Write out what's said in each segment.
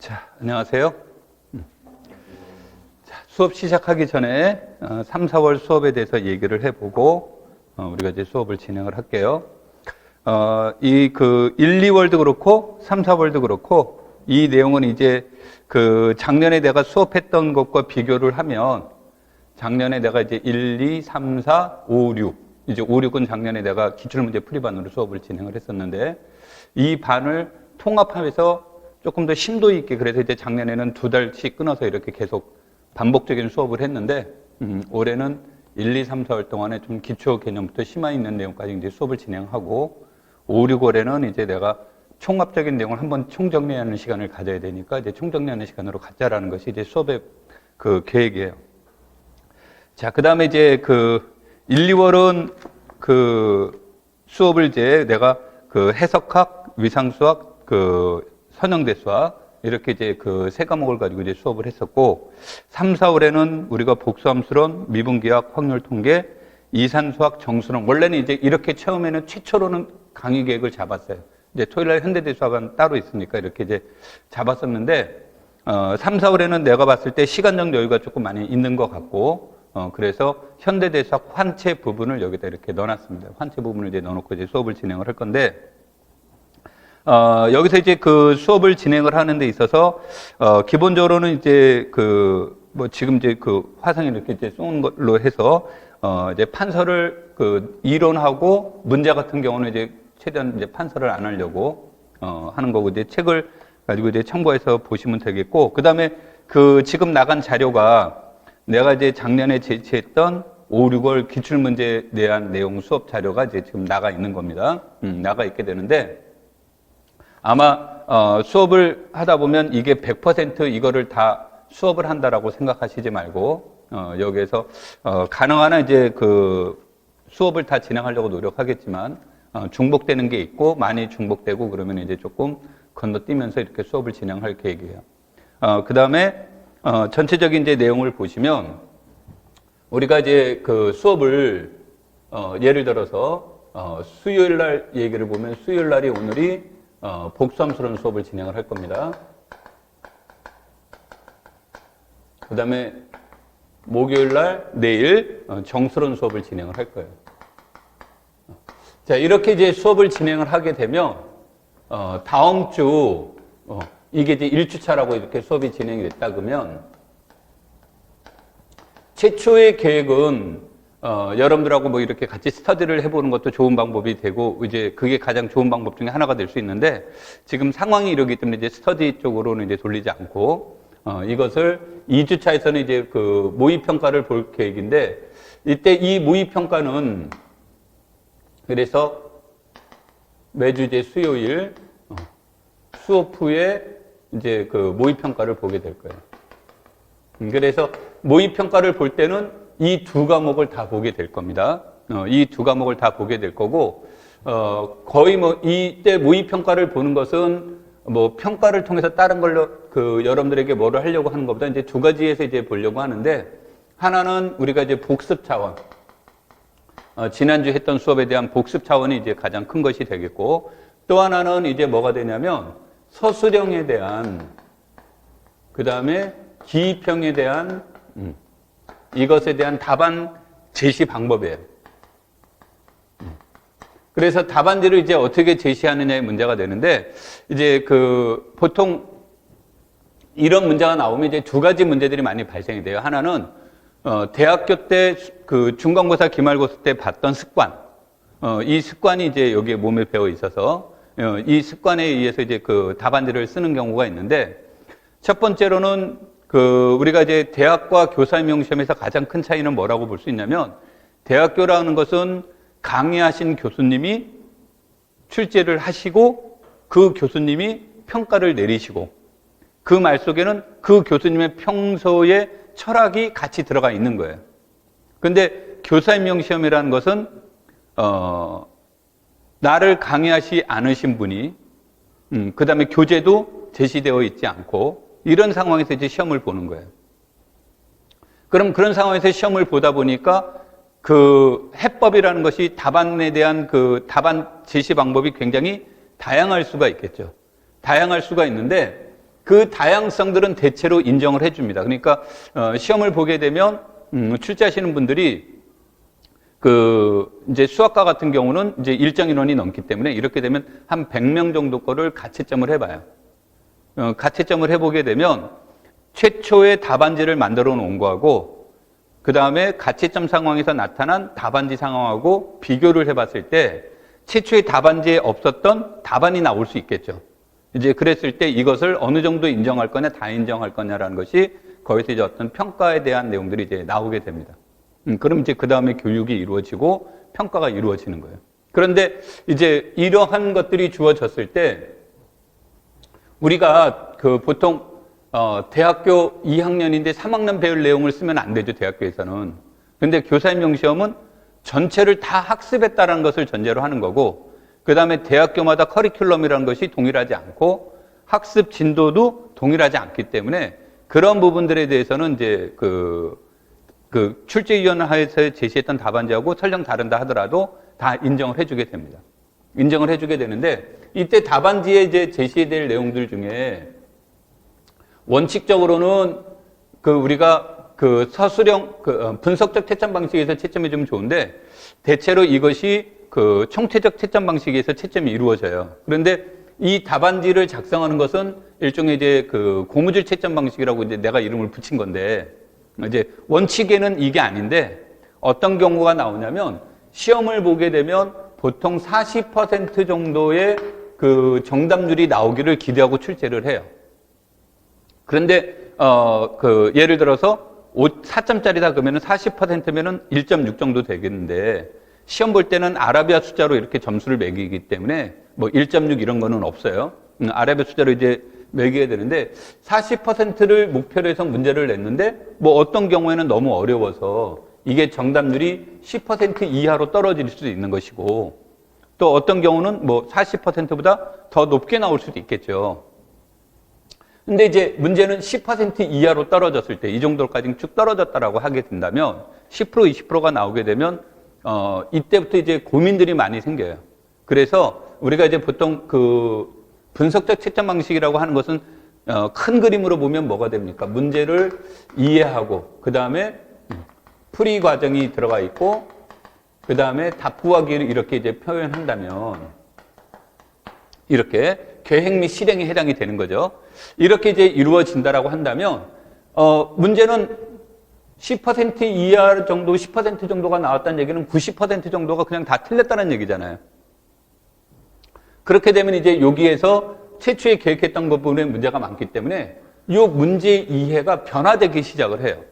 자, 안녕하세요. 자, 수업 시작하기 전에 3, 4월 수업에 대해서 얘기를 해보고 우리가 이제 수업을 진행을 할게요. 1, 2월도 그렇고 3, 4월도 그렇고 이 내용은 이제 작년에 내가 수업했던 것과 비교를 하면 작년에 내가 이제 1, 2, 3, 4, 5, 6 이제 5, 6은 작년에 내가 기출문제 풀이반으로 수업을 진행을 했었는데 이 반을 통합하면서 조금 더 심도 있게 그래서 이제 작년에는 2달씩 끊어서 이렇게 계속 반복적인 수업을 했는데 올해는 1, 2, 3, 4월 동안에 좀 기초 개념부터 심화 있는 내용까지 이제 수업을 진행하고 5, 6월에는 이제 내가 총합적인 내용을 한번 총정리하는 시간을 가져야 되니까 이제 총정리하는 시간으로 갖자라는 것이 이제 수업의 계획이에요. 자, 그 다음에 이제 1, 2월은 수업을 이제 내가 해석학, 위상수학, 선형대 수학 이렇게 이제 세 과목을 가지고 이제 수업을 했었고 3, 4월에는 우리가 복수함수론, 미분기학, 확률통계, 이산수학, 정수론 원래는 이제 이렇게 처음에는 최초로는 강의 계획을 잡았어요. 이제 토요일날 현대대 수학은 따로 있으니까 이렇게 이제 잡았었는데 3, 4월에는 내가 봤을 때 시간적 여유가 조금 많이 있는 것 같고 그래서 현대대 수학 환체 부분을 여기다 이렇게 넣어놨습니다. 환체 부분을 이제 넣어놓고 이제 수업을 진행을 할 건데 여기서 이제 수업을 진행을 하는 데 있어서, 기본적으로는 이제 지금 이제 화상에 이렇게 이제 쏘는 걸로 해서, 이제 판서를 이론하고 문제 같은 경우는 이제 최대한 이제 판서를 안 하려고, 하는 거고, 이제 책을 가지고 이제 참고해서 보시면 되겠고, 그 다음에 지금 나간 자료가 내가 이제 작년에 제시했던 5, 6월 기출문제에 대한 내용 수업 자료가 이제 지금 나가 있는 겁니다. 나가 있게 되는데, 아마 수업을 하다 보면 이게 100% 이거를 다 수업을 한다라고 생각하시지 말고 여기에서 가능한 한 이제 수업을 다 진행하려고 노력하겠지만 중복되는 게 있고 많이 중복되고 그러면 이제 조금 건너뛰면서 이렇게 수업을 진행할 계획이에요. 그 다음에 전체적인 이제 내용을 보시면 우리가 이제 수업을 예를 들어서 수요일 날 얘기를 보면 수요일 날이 오늘이 복수함수론 수업을 진행을 할 겁니다. 그 다음에 목요일 날 내일 정수론 수업을 진행을 할 거예요. 자, 이렇게 이제 수업을 진행을 하게 되면 다음 주 이게 이제 1주차라고 이렇게 수업이 진행이 됐다 그러면 최초의 계획은 여러분들하고 뭐 이렇게 같이 스터디를 해보는 것도 좋은 방법이 되고, 이제 그게 가장 좋은 방법 중에 하나가 될 수 있는데, 지금 상황이 이러기 때문에 이제 스터디 쪽으로는 이제 돌리지 않고, 이것을 2주차에서는 이제 모의평가를 볼 계획인데, 이때 이 모의평가는, 그래서 매주 이제 수요일, 수업 후에 이제 모의평가를 보게 될 거예요. 그래서 모의평가를 볼 때는 이 두 과목을 다 보게 될 겁니다. 이 두 과목을 다 보게 될 거고, 거의 이때 모의평가를 보는 것은 평가를 통해서 다른 걸로 여러분들에게 뭐를 하려고 하는 것보다 이제 두 가지에서 이제 보려고 하는데, 하나는 우리가 이제 복습 차원, 지난주 했던 수업에 대한 복습 차원이 이제 가장 큰 것이 되겠고, 또 하나는 이제 뭐가 되냐면, 서술형에 대한, 그 다음에 기입형에 대한, 이것에 대한 답안 제시 방법이에요. 그래서 답안지를 이제 어떻게 제시하느냐의 문제가 되는데, 이제 보통 이런 문제가 나오면 이제 두 가지 문제들이 많이 발생이 돼요. 하나는, 대학교 때 중간고사, 기말고사 때 봤던 습관. 이 습관이 이제 여기에 몸에 배어 있어서, 이 습관에 의해서 이제 답안지를 쓰는 경우가 있는데, 첫 번째로는 우리가 이제 대학과 교사임용 시험에서 가장 큰 차이는 뭐라고 볼 수 있냐면, 대학교라는 것은 강의하신 교수님이 출제를 하시고 그 교수님이 평가를 내리시고 그 말 속에는 그 교수님의 평소의 철학이 같이 들어가 있는 거예요. 근데 교사임용 시험이라는 것은 나를 강의하시 않으신 분이 그 다음에 교재도 제시되어 있지 않고 이런 상황에서 이제 시험을 보는 거예요. 그럼 그런 상황에서 시험을 보다 보니까 해법이라는 것이 답안에 대한 답안 제시 방법이 굉장히 다양할 수가 있겠죠. 다양할 수가 있는데 그 다양성들은 대체로 인정을 해줍니다. 그러니까 시험을 보게 되면 출제하시는 분들이 이제 수학과 같은 경우는 이제 일정 인원이 넘기 때문에 이렇게 되면 한 100명 정도 거를 가채점을 해봐요. 가채점을 해보게 되면 최초의 답안지를 만들어 놓은 거하고 그 다음에 가채점 상황에서 나타난 답안지 상황하고 비교를 해봤을 때 최초의 답안지에 없었던 답안이 나올 수 있겠죠. 이제 그랬을 때 이것을 어느 정도 인정할 거냐, 다 인정할 거냐라는 것이 거기서 이제 어떤 평가에 대한 내용들이 이제 나오게 됩니다. 그럼 이제 그 다음에 교육이 이루어지고 평가가 이루어지는 거예요. 그런데 이제 이러한 것들이 주어졌을 때 우리가 보통 대학교 2학년인데 3학년 배울 내용을 쓰면 안 되죠, 대학교에서는. 근데 교사임용 시험은 전체를 다 학습했다는 것을 전제로 하는 거고, 그 다음에 대학교마다 커리큘럼이라는 것이 동일하지 않고, 학습 진도도 동일하지 않기 때문에 그런 부분들에 대해서는 이제 출제위원회에서 제시했던 답안지하고 설령 다른다 하더라도 다 인정을 해주게 됩니다. 인정을 해주게 되는데, 이때 답안지에 이제 제시될 내용들 중에 원칙적으로는 우리가 서술형 분석적 채점 방식에서 채점이 좀 좋은데 대체로 이것이 총체적 채점 방식에서 채점이 이루어져요. 그런데 이 답안지를 작성하는 것은 일종의 이제 고무줄 채점 방식이라고 이제 내가 이름을 붙인 건데 이제 원칙에는 이게 아닌데 어떤 경우가 나오냐면 시험을 보게 되면 보통 40% 정도의 정답률이 나오기를 기대하고 출제를 해요. 그런데 예를 들어서 4점짜리다 그러면 40%면은 1.6 정도 되겠는데 시험 볼 때는 아라비아 숫자로 이렇게 점수를 매기기 때문에 뭐 1.6 이런 거는 없어요. 아라비아 숫자로 이제 매기게 되는데 40%를 목표로 해서 문제를 냈는데 뭐 어떤 경우에는 너무 어려워서 이게 정답률이 10% 이하로 떨어질 수도 있는 것이고 또 어떤 경우는 뭐 40%보다 더 높게 나올 수도 있겠죠. 근데 이제 문제는 10% 이하로 떨어졌을 때 이 정도까지 쭉 떨어졌다라고 하게 된다면 10% 20%가 나오게 되면 이때부터 이제 고민들이 많이 생겨요. 그래서 우리가 이제 보통 분석적 채점 방식이라고 하는 것은 큰 그림으로 보면 뭐가 됩니까? 문제를 이해하고 그 다음에 풀이 과정이 들어가 있고 그 다음에 답 구하기를 이렇게 이제 표현한다면 이렇게 계획 및 실행에 해당이 되는 거죠. 이렇게 이제 이루어진다라고 한다면 문제는 10% 이하 정도, 10% 정도가 나왔다는 얘기는 90% 정도가 그냥 다 틀렸다는 얘기잖아요. 그렇게 되면 이제 여기에서 최초에 계획했던 부분에 문제가 많기 때문에 이 문제 이해가 변화되기 시작을 해요.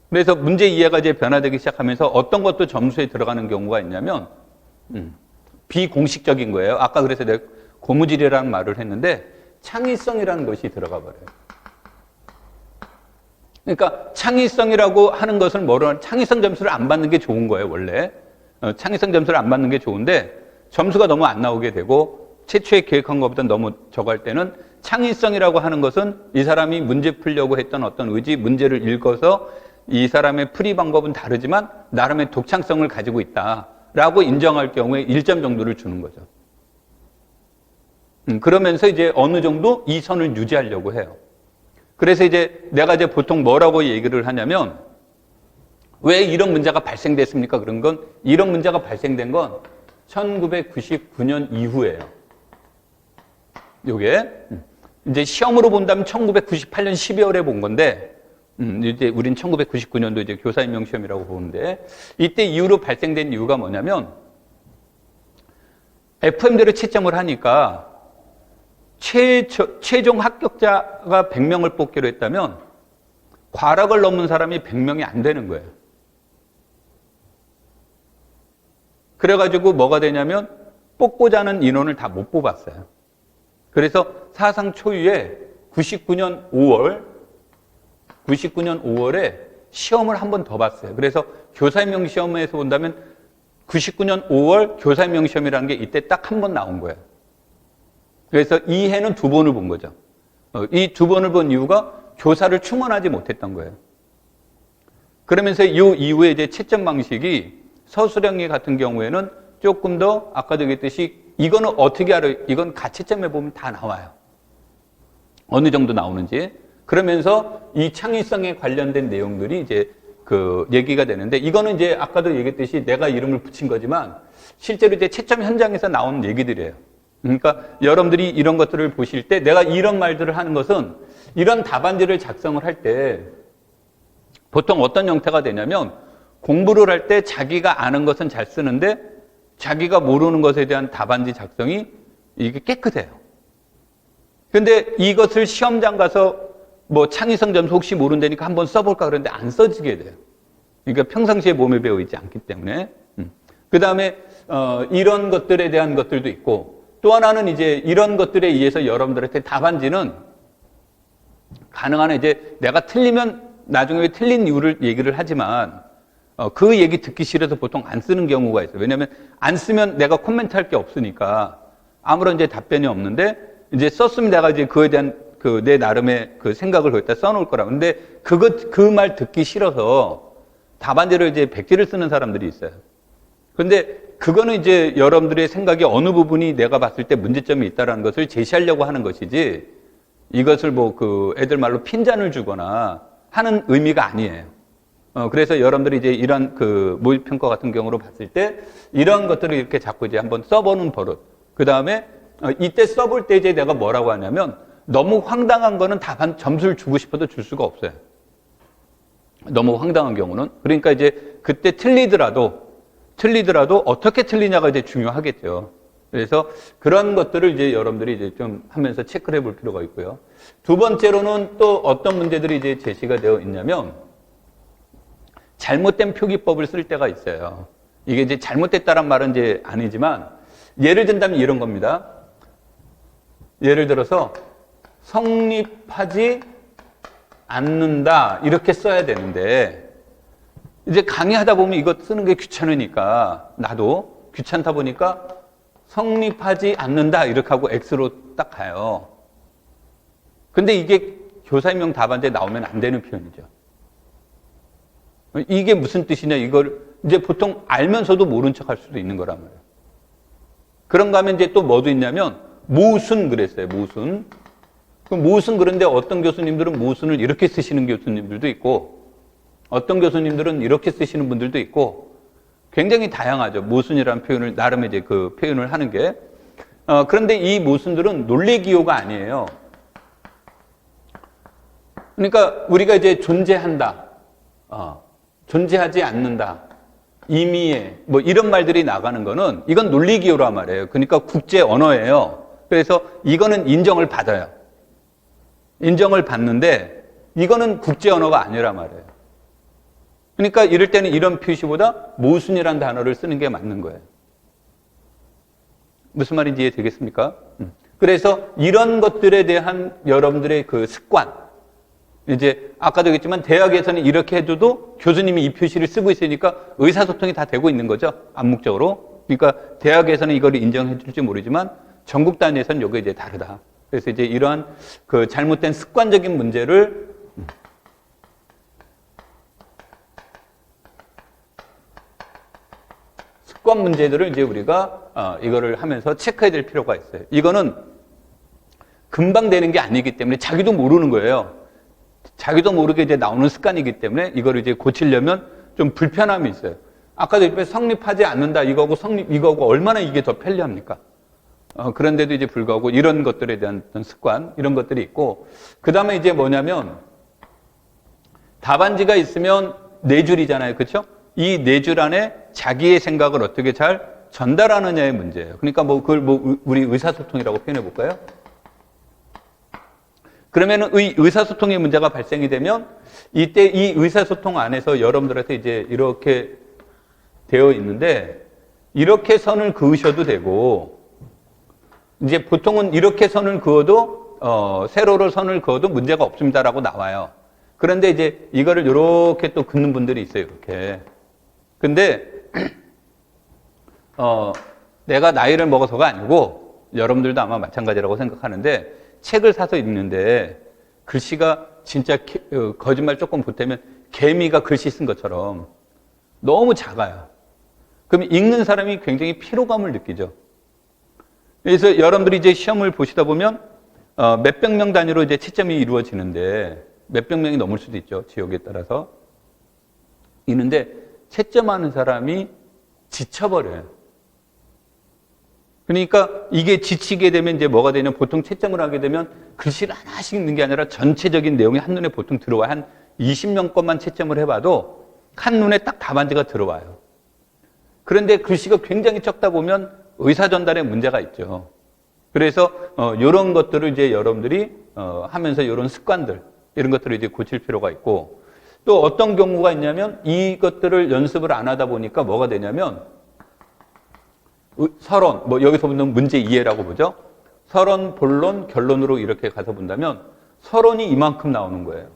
그래서 문제 이해가 이제 변화되기 시작하면서 어떤 것도 점수에 들어가는 경우가 있냐면 비공식적인 거예요. 아까 그래서 내가 고무줄이라는 말을 했는데 창의성이라는 것이 들어가 버려요. 그러니까 창의성이라고 하는 것은 창의성 점수를 안 받는 게 좋은 거예요, 원래. 창의성 점수를 안 받는 게 좋은데 점수가 너무 안 나오게 되고 최초에 계획한 것보다 너무 적을 때는 창의성이라고 하는 것은 이 사람이 문제 풀려고 했던 어떤 의지, 문제를 읽어서 이 사람의 풀이 방법은 다르지만 나름의 독창성을 가지고 있다라고 인정할 경우에 1점 정도를 주는 거죠. 그러면서 이제 어느 정도 이 선을 유지하려고 해요. 그래서 이제 내가 이제 보통 뭐라고 얘기를 하냐면 왜 이런 문제가 발생됐습니까? 그런 건 이런 문제가 발생된 건 1999년 이후예요. 요게 이제 시험으로 본다면 1998년 12월에 본 건데 이제 우린 1999년도 이제 교사임용 시험이라고 보는데 이때 이후로 발생된 이유가 뭐냐면 FM대로 채점을 하니까 최종 합격자가 100명을 뽑기로 했다면 과락을 넘은 사람이 100명이 안 되는 거예요. 그래가지고 뭐가 되냐면 뽑고자 하는 인원을 다 못 뽑았어요. 그래서 사상 초유의 99년 5월에 시험을 한 번 더 봤어요. 그래서 교사임용 시험에서 본다면 99년 5월 교사임용 시험이라는 게 이때 딱 한 번 나온 거예요. 그래서 이 해는 2번을 본 거죠. 이 2번을 본 이유가 교사를 충원하지 못했던 거예요. 그러면서 이 이후에 이제 채점 방식이 서술형이 같은 경우에는 조금 더 아까도 얘기했듯이 이거는 어떻게 알아요? 이건 가채점에 보면 다 나와요. 어느 정도 나오는지. 그러면서 이 창의성에 관련된 내용들이 이제 그 얘기가 되는데, 이거는 이제 아까도 얘기했듯이 내가 이름을 붙인 거지만 실제로 이제 채점 현장에서 나오는 얘기들이에요. 그러니까 여러분들이 이런 것들을 보실 때 내가 이런 말들을 하는 것은 이런 답안지를 작성을 할 때 보통 어떤 형태가 되냐면, 공부를 할 때 자기가 아는 것은 잘 쓰는데 자기가 모르는 것에 대한 답안지 작성이 이게 깨끗해요. 근데 이것을 시험장 가서 뭐 창의성 점수 혹시 모른다니까 한번 써볼까 그러는데 안 써지게 돼요. 그러니까 평상시에 몸에 배어 있지 않기 때문에. 그 다음에 이런 것들에 대한 것들도 있고, 또 하나는 이제 이런 것들에 의해서 여러분들한테 답안지는 가능한 이제 내가 틀리면 나중에 틀린 이유를 얘기를 하지만 그 얘기 듣기 싫어서 보통 안 쓰는 경우가 있어요. 왜냐하면 안 쓰면 내가 코멘트 할 게 없으니까 아무런 이제 답변이 없는데, 이제 썼으면 내가 이제 그에 대한 그 내 나름의 그 생각을 거기다 써놓을 거라고. 근데 그 말 듣기 싫어서 답안지를 이제 백지를 쓰는 사람들이 있어요. 근데 그거는 이제 여러분들의 생각이 어느 부분이 내가 봤을 때 문제점이 있다라는 것을 제시하려고 하는 것이지, 이것을 뭐 그 애들 말로 핀잔을 주거나 하는 의미가 아니에요. 그래서 여러분들이 이제 이런 그 모의평가 같은 경우로 봤을 때 이런 것들을 이렇게 자꾸 이제 한번 써보는 버릇. 그 다음에 이때 써볼 때 이제 내가 뭐라고 하냐면, 너무 황당한 거는 답안 점수를 주고 싶어도 줄 수가 없어요. 너무 황당한 경우는. 그러니까 이제 그때 틀리더라도 어떻게 틀리냐가 이제 중요하겠죠. 그래서 그런 것들을 이제 여러분들이 이제 좀 하면서 체크를 해볼 필요가 있고요. 두 번째로는 또 어떤 문제들이 이제 제시가 되어 있냐면, 잘못된 표기법을 쓸 때가 있어요. 이게 이제 잘못됐다란 말은 이제 아니지만, 예를 든다면 이런 겁니다. 예를 들어서 성립하지 않는다 이렇게 써야 되는데, 이제 강의하다 보면 이거 쓰는 게 귀찮으니까, 나도 귀찮다 보니까 성립하지 않는다 이렇게 하고 X로 딱 가요. 근데 이게 교사임용 답안지에 나오면 안 되는 표현이죠. 이게 무슨 뜻이냐, 이걸 이제 보통 알면서도 모른 척 할 수도 있는 거란 말이에요. 그런가 하면 이제 또 뭐도 있냐면, 모순 그랬어요, 모순. 그럼 모순, 그런데 어떤 교수님들은 모순을 이렇게 쓰시는 교수님들도 있고, 어떤 교수님들은 이렇게 쓰시는 분들도 있고, 굉장히 다양하죠. 모순이라는 표현을, 나름의 이제 그 표현을 하는 게. 그런데 이 모순들은 논리 기호가 아니에요. 그러니까 우리가 이제 존재한다, 존재하지 않는다, 임의의 뭐 이런 말들이 나가는 거는 이건 논리 기호란 말이에요. 그러니까 국제 언어예요. 그래서 이거는 인정을 받아요. 인정을 받는데 이거는 국제 언어가 아니란 말이에요. 그러니까 이럴 때는 이런 표시보다 모순이라는 단어를 쓰는 게 맞는 거예요. 무슨 말인지 이해되겠습니까? 그래서 이런 것들에 대한 여러분들의 그 습관, 이제 아까도 얘기했지만 대학에서는 이렇게 해줘도 교수님이 이 표시를 쓰고 있으니까 의사소통이 다 되고 있는 거죠, 암묵적으로. 그러니까 대학에서는 이걸 인정해 줄지 모르지만 전국 단위에서는 이게 이제 다르다. 그래서 이제 이러한 그 잘못된 습관적인 문제를 습관 문제들을 이제 우리가 이거를 하면서 체크해야 될 필요가 있어요. 이거는 금방 되는 게 아니기 때문에 자기도 모르는 거예요. 자기도 모르게 이제 나오는 습관이기 때문에 이거를 이제 고치려면 좀 불편함이 있어요. 아까도 얘기했지만 성립하지 않는다, 이거하고 얼마나 이게 더 편리합니까? 그런데도 이제 불구하고 이런 것들에 대한 어떤 습관, 이런 것들이 있고, 그 다음에 이제 뭐냐면, 답안지가 있으면 네 줄이잖아요. 그렇죠? 이 네 줄 안에 자기의 생각을 어떻게 잘 전달하느냐의 문제예요. 그러니까 뭐 그걸 뭐 우리 의사소통이라고 표현해 볼까요? 그러면은 의사소통의 문제가 발생이 되면 이때 이 의사소통 안에서 여러분들한테 이제 이렇게 되어 있는데, 이렇게 선을 그으셔도 되고, 이제 보통은 이렇게 선을 그어도 세로로 선을 그어도 문제가 없습니다라고 나와요. 그런데 이제 이거를 이렇게 또 긋는 분들이 있어요, 이렇게. 근데 내가 나이를 먹어서가 아니고 여러분들도 아마 마찬가지라고 생각하는데, 책을 사서 읽는데 글씨가 진짜 거짓말 조금 보태면 개미가 글씨 쓴 것처럼 너무 작아요. 그럼 읽는 사람이 굉장히 피로감을 느끼죠. 그래서 여러분들이 이제 시험을 보시다 보면 몇백 명 단위로 이제 채점이 이루어지는데 몇백 명이 넘을 수도 있죠. 지역에 따라서. 있는데 채점하는 사람이 지쳐버려요. 그러니까 이게 지치게 되면 이제 뭐가 되냐면 보통 채점을 하게 되면 글씨를 하나씩 읽는 게 아니라 전체적인 내용이 한눈에 보통 들어와요. 한 20명 것만 채점을 해봐도 한눈에 딱 답안지가 들어와요. 그런데 글씨가 굉장히 적다 보면 의사 전달에 문제가 있죠. 그래서 이런 것들을 이제 여러분들이 하면서 이런 습관들 이런 것들을 이제 고칠 필요가 있고 또 어떤 경우가 있냐면 이것들을 연습을 안 하다 보니까 뭐가 되냐면 서론 뭐 여기서 보면 문제 이해라고 보죠. 서론, 본론, 결론으로 이렇게 가서 본다면 서론이 이만큼 나오는 거예요.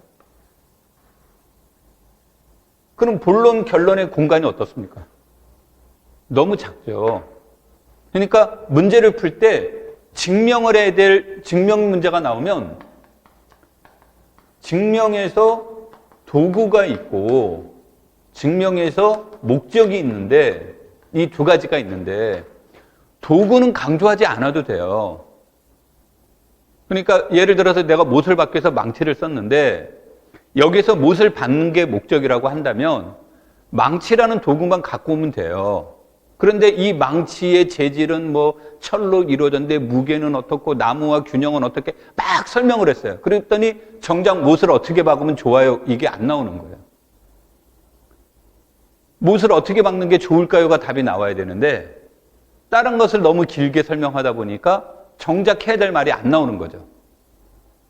그럼 본론, 결론의 공간이 어떻습니까? 너무 작죠. 그러니까 문제를 풀 때 증명을 해야 될 증명 문제가 나오면 증명에서 도구가 있고 증명에서 목적이 있는데 이 두 가지가 있는데 도구는 강조하지 않아도 돼요. 그러니까 예를 들어서 내가 못을 받기 위해서 망치를 썼는데 여기서 못을 받는 게 목적이라고 한다면 망치라는 도구만 갖고 오면 돼요. 그런데 이 망치의 재질은 뭐 철로 이루어졌는데 무게는 어떻고 나무와 균형은 어떻게 막 설명을 했어요. 그랬더니 정작 못을 어떻게 박으면 좋아요? 이게 안 나오는 거예요. 못을 어떻게 박는 게 좋을까요가 답이 나와야 되는데 다른 것을 너무 길게 설명하다 보니까 정작 해야 될 말이 안 나오는 거죠.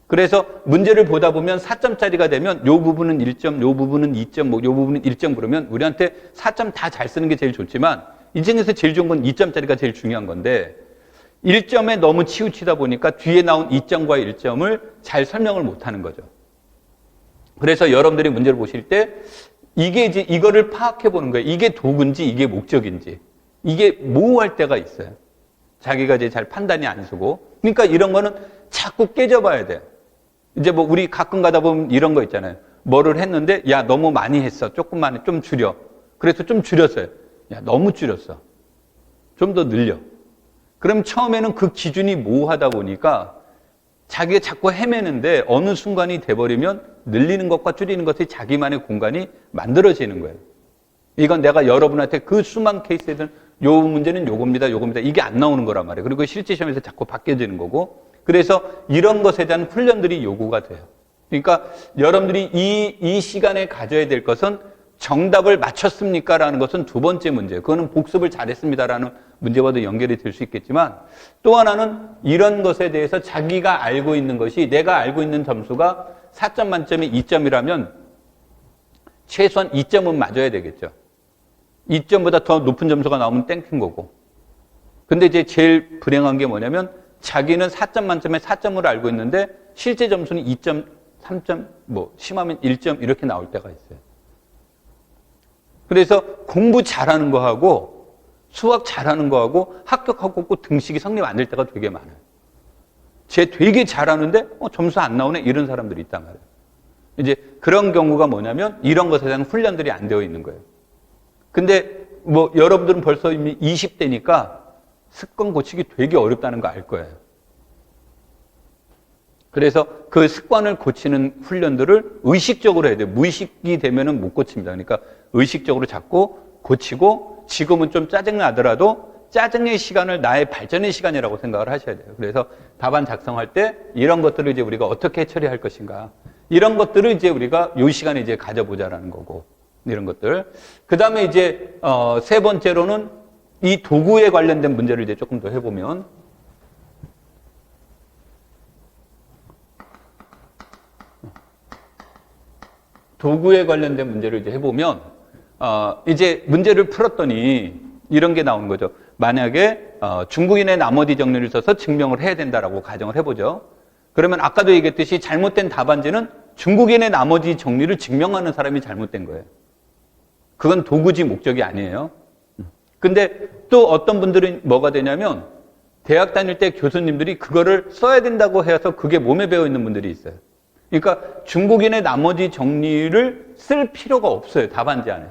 그래서 문제를 보다 보면 4점짜리가 되면 요 부분은 1점, 요 부분은 2점, 뭐 요 부분은 1점 그러면 우리한테 4점 다 잘 쓰는 게 제일 좋지만 이 중에서 제일 좋은 건 2점짜리가 제일 중요한 건데 1점에 너무 치우치다 보니까 뒤에 나온 2점과 1점을 잘 설명을 못 하는 거죠. 그래서 여러분들이 문제를 보실 때 이게 이제 이거를 파악해 보는 거예요. 이게 도구인지 이게 목적인지. 이게 모호할 때가 있어요. 자기가 이제 잘 판단이 안 서고. 그러니까 이런 거는 자꾸 깨져봐야 돼요. 이제 뭐 우리 가끔 가다 보면 이런 거 있잖아요. 뭐를 했는데 야 너무 많이 했어. 조금만 해. 좀 줄여. 그래서 좀 줄였어요. 야 너무 줄였어. 좀 더 늘려. 그럼 처음에는 그 기준이 모호하다 보니까 자기가 자꾸 헤매는데 어느 순간이 돼버리면 늘리는 것과 줄이는 것이 자기만의 공간이 만들어지는 거예요. 이건 내가 여러분한테 그 수많은 케이스에서는 요 문제는 요겁니다, 요겁니다. 이게 안 나오는 거란 말이에요. 그리고 실제 시험에서 자꾸 바뀌어지는 거고. 그래서 이런 것에 대한 훈련들이 요구가 돼요. 그러니까 여러분들이 이 시간에 가져야 될 것은 정답을 맞췄습니까? 라는 것은 두 번째 문제예요. 그거는 복습을 잘했습니다라는 문제와도 연결이 될 수 있겠지만 또 하나는 이런 것에 대해서 자기가 알고 있는 것이 내가 알고 있는 점수가 4점 만점에 2점이라면 최소한 2점은 맞아야 되겠죠. 2점보다 더 높은 점수가 나오면 땡큐인 거고. 근데 이제 제일 불행한 게 뭐냐면 자기는 4점 만점에 4점을 알고 있는데 실제 점수는 2점, 3점, 뭐 심하면 1점 이렇게 나올 때가 있어요. 그래서 공부 잘하는 거하고 수학 잘하는 거하고 합격하고 꼭 등식이 성립 안 될 때가 되게 많아요. 쟤 되게 잘하는데 점수 안 나오네 이런 사람들이 있단 말이에요. 이제 그런 경우가 뭐냐면 이런 것에 대한 훈련들이 안 되어 있는 거예요. 근데 뭐 여러분들은 벌써 이미 20대니까 습관 고치기 되게 어렵다는 거 알 거예요. 그래서 그 습관을 고치는 훈련들을 의식적으로 해야 돼요. 무의식이 되면은 못 고칩니다. 그러니까 의식적으로 자꾸 고치고 지금은 좀 짜증나더라도 짜증의 시간을 나의 발전의 시간이라고 생각을 하셔야 돼요. 그래서 답안 작성할 때 이런 것들을 이제 우리가 어떻게 처리할 것인가. 이런 것들을 이제 우리가 이 시간에 이제 가져보자라는 거고. 이런 것들. 그 다음에 이제, 세 번째로는 이 도구에 관련된 문제를 이제 조금 더 해보면 도구에 관련된 문제를 이제 해보면, 이제 문제를 풀었더니 이런 게 나오는 거죠. 만약에, 중국인의 나머지 정리를 써서 증명을 해야 된다라고 가정을 해보죠. 그러면 아까도 얘기했듯이 잘못된 답안지는 중국인의 나머지 정리를 증명하는 사람이 잘못된 거예요. 그건 도구지 목적이 아니에요. 근데 또 어떤 분들은 뭐가 되냐면, 대학 다닐 때 교수님들이 그거를 써야 된다고 해서 그게 몸에 배어 있는 분들이 있어요. 그러니까 중국인의 나머지 정리를 쓸 필요가 없어요. 답안지 안에.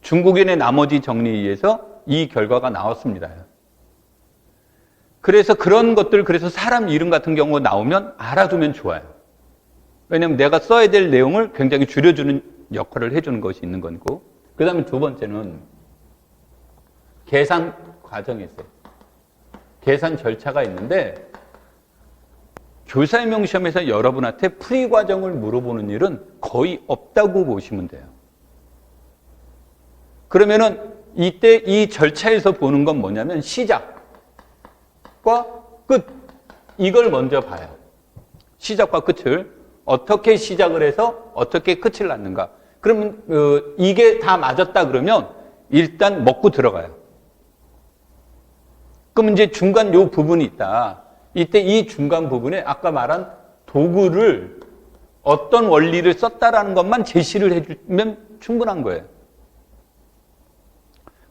중국인의 나머지 정리에 의해서 이 결과가 나왔습니다. 그래서 그런 것들, 그래서 사람 이름 같은 경우 나오면 알아두면 좋아요. 왜냐면 내가 써야 될 내용을 굉장히 줄여주는 역할을 해주는 것이 있는 거고. 그 다음에 두 번째는 계산 과정이 있어요. 계산 절차가 있는데, 교사임용 시험에서 여러분한테 풀이 과정을 물어보는 일은 거의 없다고 보시면 돼요. 그러면은 이때 이 절차에서 보는 건 뭐냐면 시작과 끝, 이걸 먼저 봐요. 시작과 끝을 어떻게 시작을 해서 어떻게 끝을 낳는가. 그러면 이게 다 맞았다 그러면 일단 먹고 들어가요. 그럼 이제 중간 요 부분이 있다. 이때 이 중간 부분에 아까 말한 도구를 어떤 원리를 썼다라는 것만 제시를 해주면 충분한 거예요.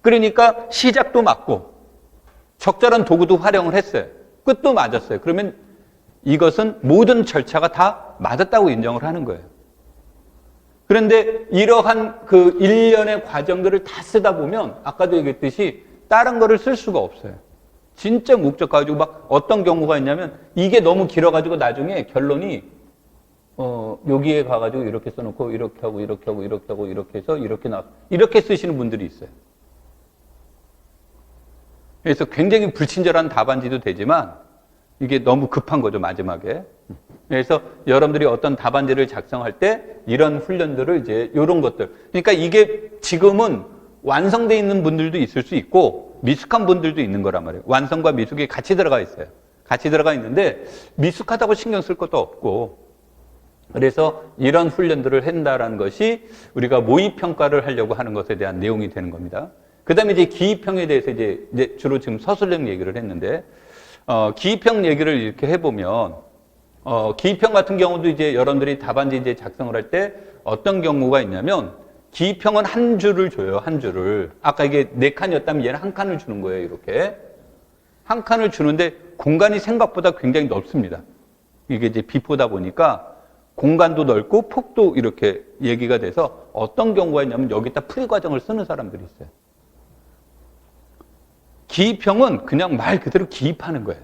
그러니까 시작도 맞고 적절한 도구도 활용을 했어요. 끝도 맞았어요. 그러면 이것은 모든 절차가 다 맞았다고 인정을 하는 거예요. 그런데 이러한 그 일련의 과정들을 다 쓰다 보면 아까도 얘기했듯이 다른 거를 쓸 수가 없어요. 진짜 목적 가지고 막 어떤 경우가 있냐면 이게 너무 길어가지고 나중에 결론이 여기에 가가지고 이렇게 써놓고 이렇게 하고 이렇게 하고 이렇게 하고 이렇게 해서 이렇게 쓰시는 분들이 있어요. 그래서 굉장히 불친절한 답안지도 되지만 이게 너무 급한 거죠, 마지막에. 그래서 여러분들이 어떤 답안지를 작성할 때 이런 훈련들을 이제 이런 것들. 그러니까 이게 지금은 완성되어 있는 분들도 있을 수 있고 미숙한 분들도 있는 거란 말이에요. 완성과 미숙이 같이 들어가 있어요. 같이 들어가 있는데 미숙하다고 신경 쓸 것도 없고 그래서 이런 훈련들을 한다라는 것이 우리가 모의평가를 하려고 하는 것에 대한 내용이 되는 겁니다. 그 다음에 이제 기입형에 대해서 이제 주로 지금 서술형 얘기를 했는데 기입형 얘기를 이렇게 해보면 기입형 같은 경우도 이제 여러분들이 답안지 이제 작성을 할 때 어떤 경우가 있냐면 기입형은 한 줄을 줘요, 한 줄을. 아까 이게 4칸이었다면 얘는 한 칸을 주는 거예요, 이렇게. 한 칸을 주는데 공간이 생각보다 굉장히 넓습니다. 이게 이제 비포다 보니까 공간도 넓고 폭도 이렇게 얘기가 돼서 어떤 경우가 있냐면 여기다 풀이 과정을 쓰는 사람들이 있어요. 기입형은 그냥 말 그대로 기입하는 거예요.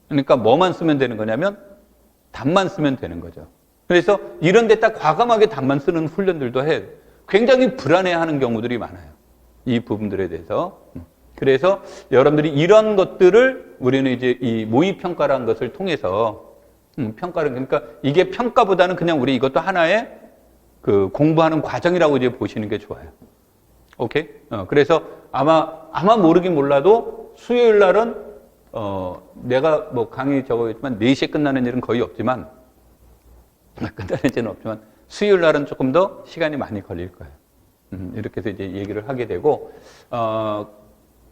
그러니까 뭐만 쓰면 되는 거냐면 답만 쓰면 되는 거죠. 그래서 이런 데 딱 과감하게 답만 쓰는 훈련들도 해요. 굉장히 불안해하는 경우들이 많아요. 이 부분들에 대해서. 그래서 여러분들이 이런 것들을 우리는 이제 이 모의평가라는 것을 통해서 평가를, 그러니까 이게 평가보다는 그냥 우리 이것도 하나의 그 공부하는 과정이라고 이제 보시는 게 좋아요. 오케이? 그래서 아마 모르긴 몰라도 수요일 날은 내가 뭐 강의 적어있지만 4시에 끝나는 일은 거의 없지만 끝나는 일은 없지만 수요일 날은 조금 더 시간이 많이 걸릴 거예요. 이렇게 해서 이제 얘기를 하게 되고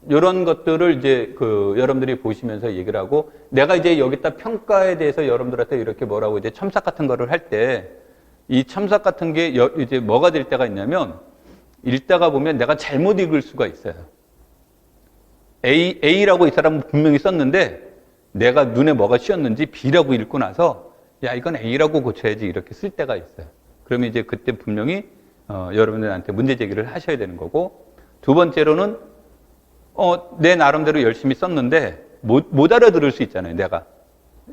이런 것들을 이제 여러분들이 보시면서 얘기를 하고 내가 이제 여기다 평가에 대해서 여러분들한테 이렇게 뭐라고 이제 첨삭 같은 거를 할 때 이 첨삭 같은 게 이제 뭐가 될 때가 있냐면 읽다가 보면 내가 잘못 읽을 수가 있어요. A라고 이 사람은 분명히 썼는데 내가 눈에 뭐가 씌었는지 B라고 읽고 나서 야, 이건 A라고 고쳐야지 이렇게 쓸 때가 있어요. 그러면 이제 그때 분명히 여러분들한테 문제 제기를 하셔야 되는 거고 두 번째로는 내 나름대로 열심히 썼는데 못 알아들을 수 있잖아요. 내가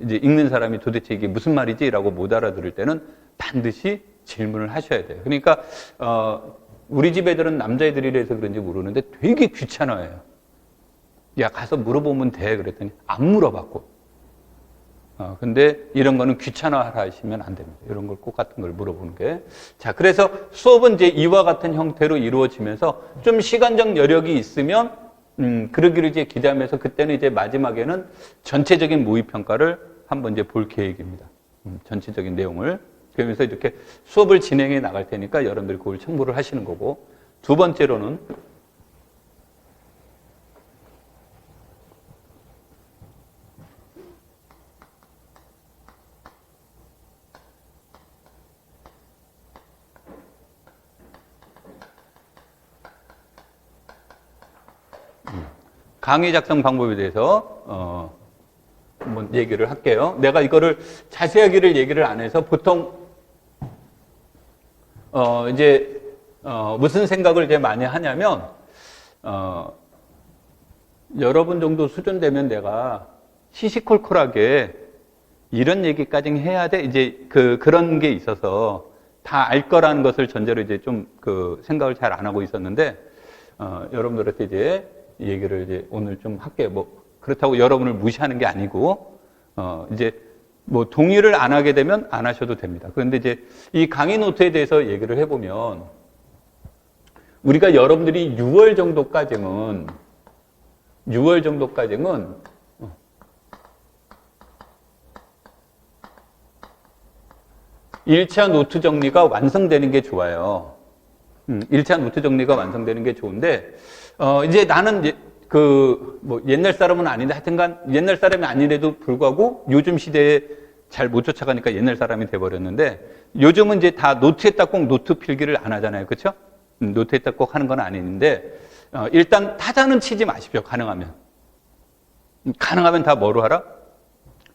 이제 읽는 사람이 도대체 이게 무슨 말이지? 라고 못 알아들을 때는 반드시 질문을 하셔야 돼요. 그러니까 우리 집 애들은 남자애들이라서 그런지 모르는데 되게 귀찮아해요. 야, 가서 물어보면 돼. 그랬더니 안 물어봤고. 근데 이런 거는 귀찮아하라 하시면 안 됩니다. 이런 걸 꼭 같은 걸 물어보는 게. 자, 그래서 수업은 이제 이와 같은 형태로 이루어지면서 좀 시간적 여력이 있으면, 그러기를 이제 기대하면서 그때는 이제 마지막에는 전체적인 모의평가를 한번 이제 볼 계획입니다. 전체적인 내용을. 그러면서 이렇게 수업을 진행해 나갈 테니까 여러분들이 그걸 참고를 하시는 거고. 두 번째로는 강의 작성 방법에 대해서 한번 얘기를 할게요. 내가 이거를 자세하게를 얘기를 안 해서 보통 무슨 생각을 이제 많이 하냐면 여러분 정도 수준 되면 내가 시시콜콜하게 이런 얘기까지 해야 돼. 이제 그런 게 있어서 다 알 거라는 것을 전제로 이제 좀 생각을 잘 안 하고 있었는데, 여러분들한테 이제 얘기를 이제 오늘 좀 할게요. 뭐, 그렇다고 여러분을 무시하는 게 아니고, 이제 뭐 동의를 안 하게 되면 안 하셔도 됩니다. 그런데 이제 이 강의 노트에 대해서 얘기를 해보면, 우리가 여러분들이 6월 정도까지는 1차 노트 정리가 완성되는 게 좋아요. 1차 노트 정리가 완성되는 게 좋은데, 이제 나는 이제 뭐 옛날 사람은 아닌데 하여튼간 옛날 사람이 아니래도 불구하고 요즘 시대에 잘 못 쫓아가니까 옛날 사람이 돼버렸는데, 요즘은 이제 다 노트에다 꼭 노트 필기를 안 하잖아요. 그렇죠? 노트에다 꼭 하는 건 아닌데, 일단 타자는 치지 마십시오. 가능하면 다 뭐로 하라?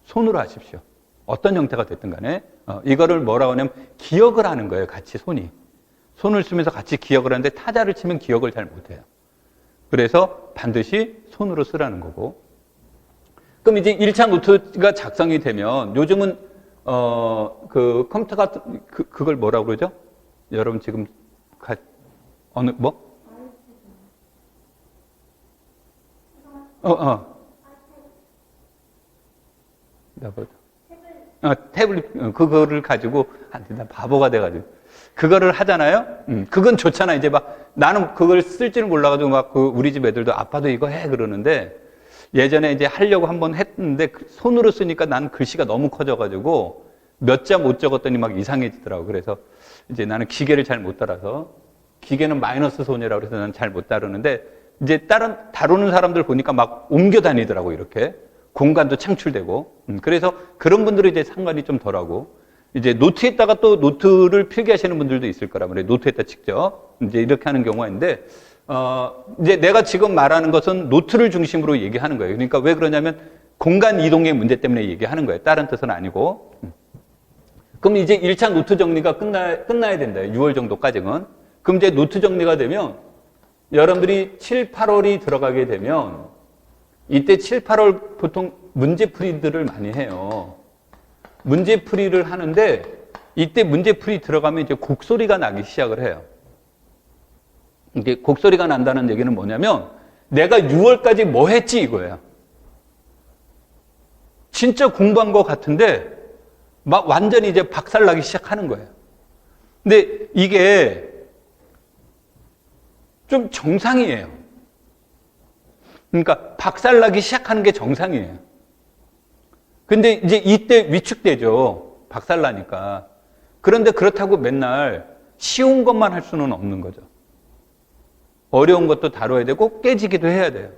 손으로 하십시오. 어떤 형태가 됐든 간에. 이거를 뭐라고 하냐면 기억을 하는 거예요. 같이 손을 쓰면서 같이 기억을 하는데, 타자를 치면 기억을 잘 못해요. 그래서 반드시 손으로 쓰라는 거고. 그럼 이제 1차 노트가 작성이 되면, 요즘은 컴퓨터 같은 그걸 뭐라고 그러죠? 여러분 지금 어느 뭐? 태블릿, 그거를 가지고, 나 바보가 돼가지고. 그거를 하잖아요? 그건 좋잖아. 이제 나는 그걸 쓸 줄은 몰라가지고 우리 집 애들도 아빠도 이거 해 그러는데, 예전에 이제 하려고 한번 했는데, 손으로 쓰니까 나는 글씨가 너무 커져가지고, 몇 자 못 적었더니 이상해지더라고. 그래서 이제 나는 기계를 잘 못 따라서, 기계는 마이너스 손이라고 해서 나는 잘 못 따르는데, 이제 다루는 사람들 보니까 옮겨 다니더라고, 이렇게. 공간도 창출되고. 그래서 그런 분들은 이제 상관이 좀 덜하고, 이제 노트에다가 또 노트를 필기하시는 분들도 있을 거란 말이에요. 노트에다 직접. 이제 이렇게 하는 경우가 있는데, 이제 내가 지금 말하는 것은 노트를 중심으로 얘기하는 거예요. 그러니까 왜 그러냐면 공간 이동의 문제 때문에 얘기하는 거예요. 다른 뜻은 아니고. 그럼 이제 1차 노트 정리가 끝나야 된다. 6월 정도까지는. 그럼 이제 노트 정리가 되면 여러분들이 7, 8월이 들어가게 되면 이때 7, 8월 보통 문제풀이들을 많이 해요. 문제풀이를 하는데 이때 문제풀이 들어가면 이제 곡소리가 나기 시작을 해요. 이게 곡소리가 난다는 얘기는 뭐냐면 내가 6월까지 뭐 했지 이거예요. 진짜 공부한 것 같은데 완전히 이제 박살나기 시작하는 거예요. 근데 이게 좀 정상이에요. 그러니까 박살나기 시작하는 게 정상이에요. 근데 이제 이때 위축되죠. 박살나니까. 그런데 그렇다고 맨날 쉬운 것만 할 수는 없는 거죠. 어려운 것도 다뤄야 되고 깨지기도 해야 돼요.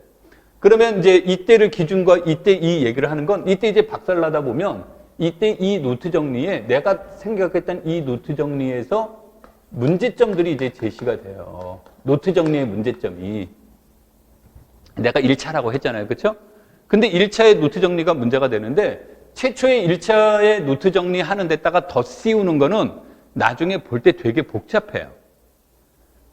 그러면 이제 이때를 기준과 이때 이 얘기를 하는 건 이때 이제 박살나다 보면 이때 이 노트 정리에 내가 생각했던 이 노트 정리에서 문제점들이 이제 제시가 돼요. 노트 정리의 문제점이. 내가 1차라고 했잖아요. 그렇죠? 근데 1차의 노트 정리가 문제가 되는데 최초의 1차의 노트 정리하는 데다가 더 씌우는 거는 나중에 볼 때 되게 복잡해요.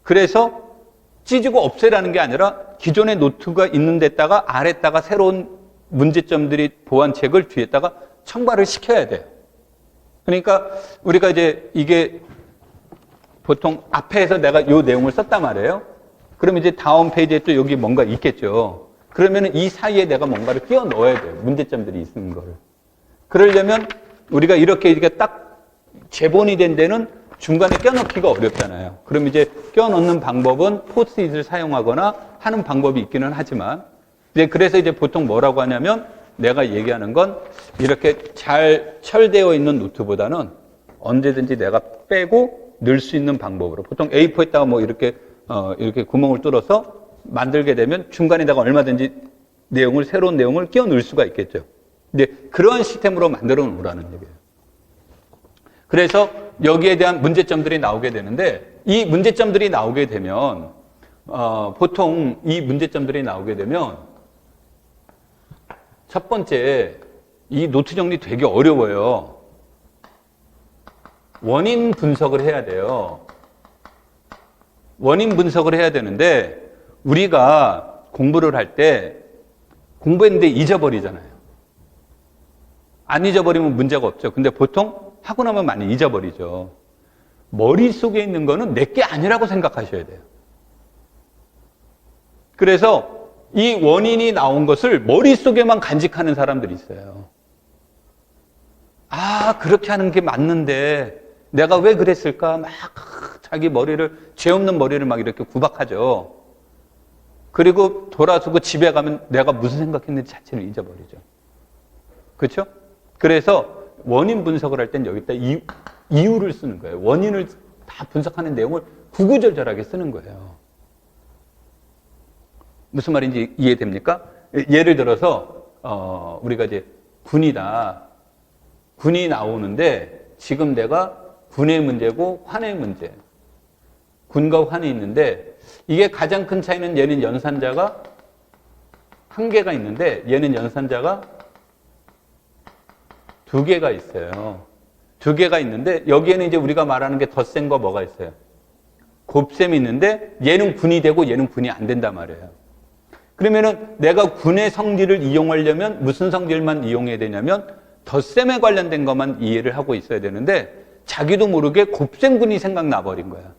그래서 찢고 없애라는 게 아니라 기존의 노트가 있는 데다가 아래다가 새로운 문제점들이 보완책을 뒤에다가 첨가를 시켜야 돼요. 그러니까 우리가 이제 이게 보통 앞에서 내가 이 내용을 썼단 말이에요. 그러면 이제 다음 페이지에 또 여기 뭔가 있겠죠. 그러면 이 사이에 내가 뭔가를 끼워 넣어야 돼요. 문제점들이 있는 거를. 그러려면 우리가 이렇게 딱 제본이 된 데는 중간에 껴넣기가 어렵잖아요. 그럼 이제 껴넣는 방법은 포스트잇을 사용하거나 하는 방법이 있기는 하지만, 이제 그래서 이제 보통 뭐라고 하냐면 내가 얘기하는 건 이렇게 잘 철되어 있는 노트보다는 언제든지 내가 빼고 넣을 수 있는 방법으로, 보통 A4에다가 뭐 이렇게 구멍을 뚫어서 만들게 되면 중간에다가 얼마든지 새로운 내용을 끼워 넣을 수가 있겠죠. 근데 그런 시스템으로 만들어 놓으라는 얘기예요. 그래서 여기에 대한 문제점들이 나오게 되는데, 이 문제점들이 나오게 되면 보통 이 문제점들이 나오게 되면 첫 번째, 이 노트 정리 되게 어려워요. 원인 분석을 해야 돼요. 원인 분석을 해야 되는데 우리가 공부를 할 때 공부했는데 잊어버리잖아요. 안 잊어버리면 문제가 없죠. 근데 보통 하고 나면 많이 잊어버리죠. 머릿속에 있는 거는 내게 아니라고 생각하셔야 돼요. 그래서 이 원인이 나온 것을 머릿속에만 간직하는 사람들이 있어요. 아, 그렇게 하는 게 맞는데 내가 왜 그랬을까? 막 자기 머리를, 죄 없는 머리를 막 이렇게 구박하죠. 그리고 돌아서고 집에 가면 내가 무슨 생각했는지 자체를 잊어버리죠. 그렇죠? 그래서 원인 분석을 할 땐 여기다 이유를 쓰는 거예요. 원인을 다 분석하는 내용을 구구절절하게 쓰는 거예요. 무슨 말인지 이해됩니까? 예를 들어서 우리가 이제 군이다. 군이 나오는데 지금 내가 군의 문제고 환의 문제. 군과 환이 있는데 이게 가장 큰 차이는 얘는 연산자가 한 개가 있는데 얘는 연산자가 두 개가 있어요. 두 개가 있는데 여기에는 이제 우리가 말하는 게 덧셈과 뭐가 있어요? 곱셈이 있는데 얘는 군이 되고 얘는 군이 안 된단 말이에요. 그러면은 내가 군의 성질을 이용하려면 무슨 성질만 이용해야 되냐면 덧셈에 관련된 것만 이해를 하고 있어야 되는데 자기도 모르게 곱셈군이 생각나 버린 거야.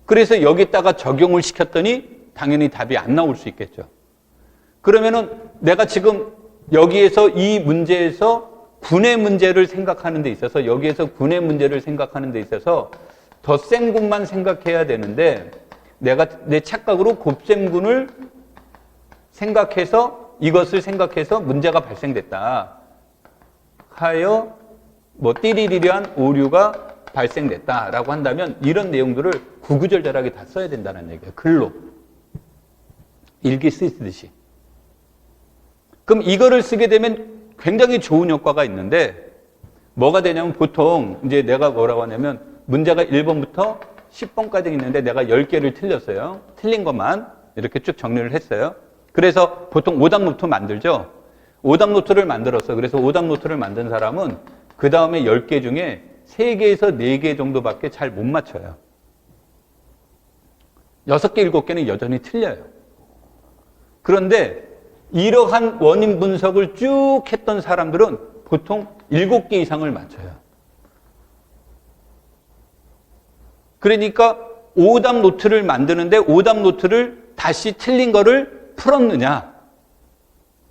그래서 여기다가 적용을 시켰더니 당연히 답이 안 나올 수 있겠죠. 그러면은 내가 지금 여기에서 이 문제에서 군의 문제를 생각하는 데 있어서 여기에서 군의 문제를 생각하는 데 있어서 덧셈군만 생각해야 되는데 내가 내 착각으로 곱셈군을 생각해서 이것을 생각해서 문제가 발생됐다 하여 뭐 띠리리리한 오류가 발생됐다라고 한다면 이런 내용들을 구구절절하게 다 써야 된다는 얘기예요. 글로. 일기 쓰듯이. 그럼 이거를 쓰게 되면 굉장히 좋은 효과가 있는데 뭐가 되냐면 보통 이제 내가 뭐라고 하냐면 문제가 1번부터 10번까지 있는데 내가 10개를 틀렸어요. 틀린 것만 이렇게 쭉 정리를 했어요. 그래서 보통 오답 노트 만들죠. 오답 노트를 만들었어. 그래서 오답 노트를 만든 사람은 그 다음에 10개 중에 3개에서 4개 정도밖에 잘 못 맞춰요. 6개, 7개는 여전히 틀려요. 그런데 이러한 원인 분석을 쭉 했던 사람들은 보통 7개 이상을 맞춰요. 그러니까 오답 노트를 만드는데 오답 노트를 다시 틀린 거를 풀었느냐?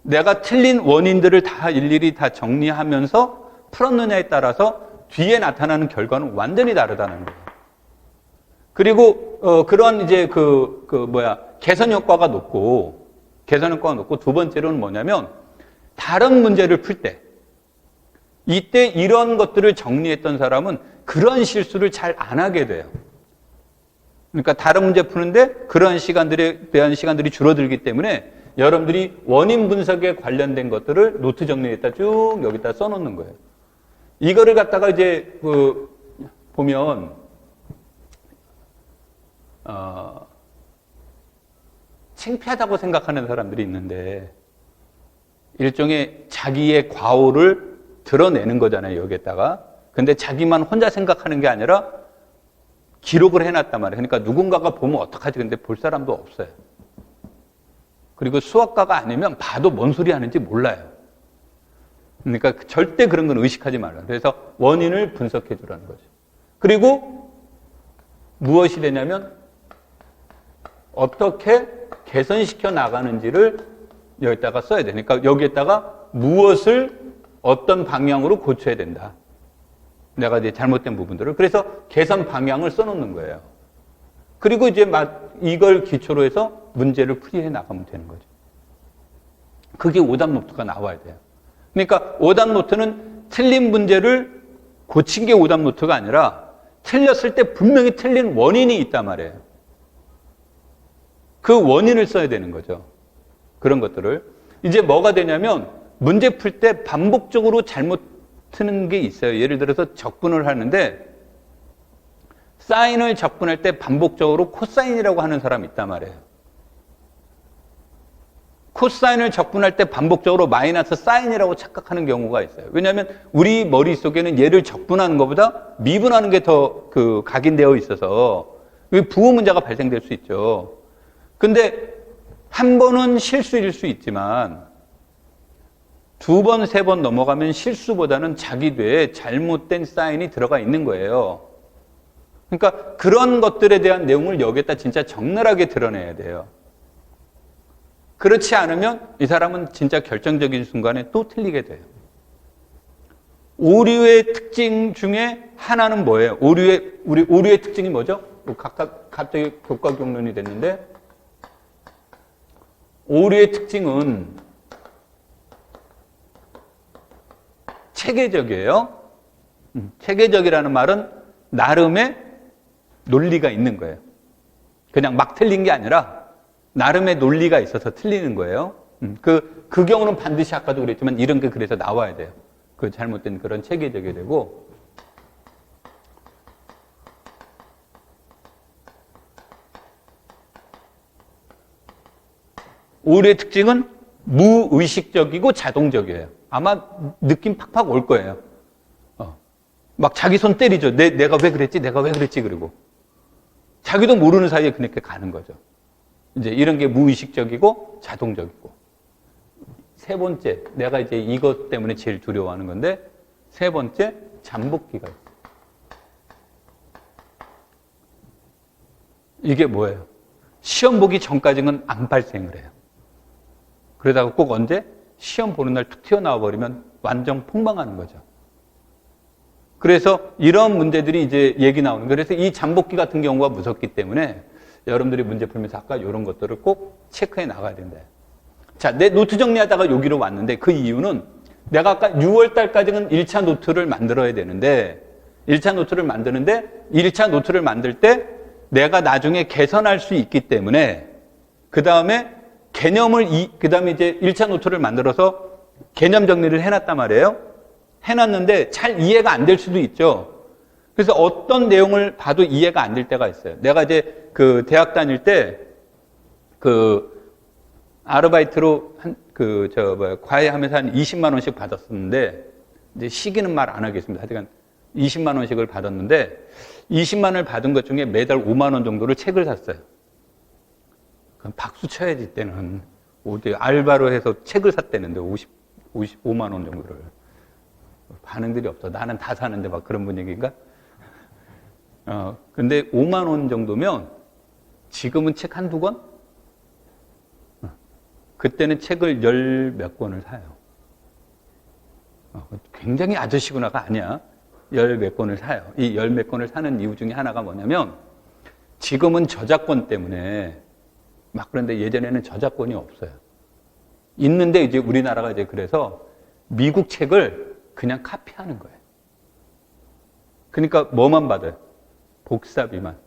내가 틀린 원인들을 다 일일이 다 정리하면서 풀었느냐에 따라서 뒤에 나타나는 결과는 완전히 다르다는 거예요. 그리고 그런 이제 개선 효과가 높고 두 번째로는 뭐냐면 다른 문제를 풀 때 이때 이런 것들을 정리했던 사람은 그런 실수를 잘 안 하게 돼요. 그러니까 다른 문제 푸는데 그런 시간들에 대한 시간들이 줄어들기 때문에 여러분들이 원인 분석에 관련된 것들을 노트 정리에다 쭉 여기다 써놓는 거예요. 이거를 갖다가 이제 보면 창피하다고 생각하는 사람들이 있는데 일종의 자기의 과오를 드러내는 거잖아요, 여기에다가. 근데 자기만 혼자 생각하는 게 아니라 기록을 해놨단 말이에요. 그러니까 누군가가 보면 어떡하지? 근데 볼 사람도 없어요. 그리고 수학과가 아니면 봐도 뭔 소리 하는지 몰라요. 그러니까 절대 그런 건 의식하지 말라. 그래서 원인을 분석해 주라는 거죠. 그리고 무엇이 되냐면 어떻게 개선시켜 나가는지를 여기다가 써야 돼. 그러니까 여기에다가 무엇을 어떤 방향으로 고쳐야 된다. 내가 이제 잘못된 부분들을. 그래서 개선 방향을 써놓는 거예요. 그리고 이제 이걸 기초로 해서 문제를 풀이해 나가면 되는 거죠. 그게 오답 노트가 나와야 돼요. 그러니까 오답 노트는 틀린 문제를 고친 게 오답 노트가 아니라 틀렸을 때 분명히 틀린 원인이 있단 말이에요. 그 원인을 써야 되는 거죠. 그런 것들을. 이제 뭐가 되냐면 문제 풀 때 반복적으로 잘못 트는 게 있어요. 예를 들어서 적분을 하는데 사인을 적분할 때 반복적으로 코사인이라고 하는 사람이 있단 말이에요. 코사인을 적분할 때 반복적으로 마이너스 사인이라고 착각하는 경우가 있어요. 왜냐하면 우리 머릿속에는 얘를 적분하는 것보다 미분하는 게 더 각인되어 있어서 부호 문제가 발생될 수 있죠. 근데 한 번은 실수일 수 있지만 두 번, 세 번 넘어가면 실수보다는 자기 뇌에 잘못된 사인이 들어가 있는 거예요. 그러니까 그런 것들에 대한 내용을 여기에다 진짜 적나라하게 드러내야 돼요. 그렇지 않으면 이 사람은 진짜 결정적인 순간에 또 틀리게 돼요. 오류의 특징 중에 하나는 뭐예요? 우리 오류의 특징이 뭐죠? 갑자기 교과 경론이 됐는데, 오류의 특징은 체계적이에요. 체계적이라는 말은 나름의 논리가 있는 거예요. 그냥 막 틀린 게 아니라 나름의 논리가 있어서 틀리는 거예요. 그 경우는 반드시 아까도 그랬지만 이런 게 그래서 나와야 돼요. 그 잘못된 그런 체계적이 되고, 오류의 특징은 무의식적이고 자동적이에요. 아마 느낌 팍팍 올 거예요. 막 자기 손 때리죠. 내가 왜 그랬지? 내가 왜 그랬지? 그리고 자기도 모르는 사이에 그렇게 가는 거죠. 이제 이런 게 무의식적이고 자동적이고. 세 번째, 내가 이제 이것 때문에 제일 두려워하는 건데, 세 번째, 잠복기가 있어요. 이게 뭐예요? 시험 보기 전까지는 안 발생을 해요. 그러다가 꼭 언제? 시험 보는 날 툭 튀어나와 버리면 완전 폭망하는 거죠. 그래서 이런 문제들이 이제 얘기 나오는 거예요. 그래서 이 잠복기 같은 경우가 무섭기 때문에 여러분들이 문제 풀면서 아까 이런 것들을 꼭 체크해 나가야 된다. 자, 내 노트 정리하다가 여기로 왔는데 그 이유는 내가 아까 6월 달까지는 1차 노트를 만들어야 되는데 1차 노트를 만들 때 내가 나중에 개선할 수 있기 때문에 그 다음에 그 다음에 이제 1차 노트를 만들어서 개념 정리를 해놨단 말이에요. 해놨는데 잘 이해가 안 될 수도 있죠. 그래서 어떤 내용을 봐도 이해가 안 될 때가 있어요. 내가 이제 그 대학 다닐 때 아르바이트로 과외하면서 한 20만 원씩 받았었는데, 이제 시기는 말 안 하겠습니다. 하여간 20만 원씩을 받았는데, 20만 원을 받은 것 중에 매달 5만 원 정도를 책을 샀어요. 그럼 박수 쳐야지, 이때는. 알바로 해서 책을 샀다는데, 55만 원 정도를. 반응들이 없어. 나는 다 사는데 막 그런 분위기인가? 근데 5만 원 정도면 지금은 책 한두 권? 그때는 책을 열 몇 권을 사요. 굉장히 아저씨구나가 아니야. 열 몇 권을 사요. 이 열 몇 권을 사는 이유 중에 하나가 뭐냐면, 지금은 저작권 때문에 막 그런데 예전에는 저작권이 없어요. 있는데 이제 우리나라가 이제 그래서 미국 책을 그냥 카피하는 거예요. 그러니까 뭐만 받아요? 복사비만.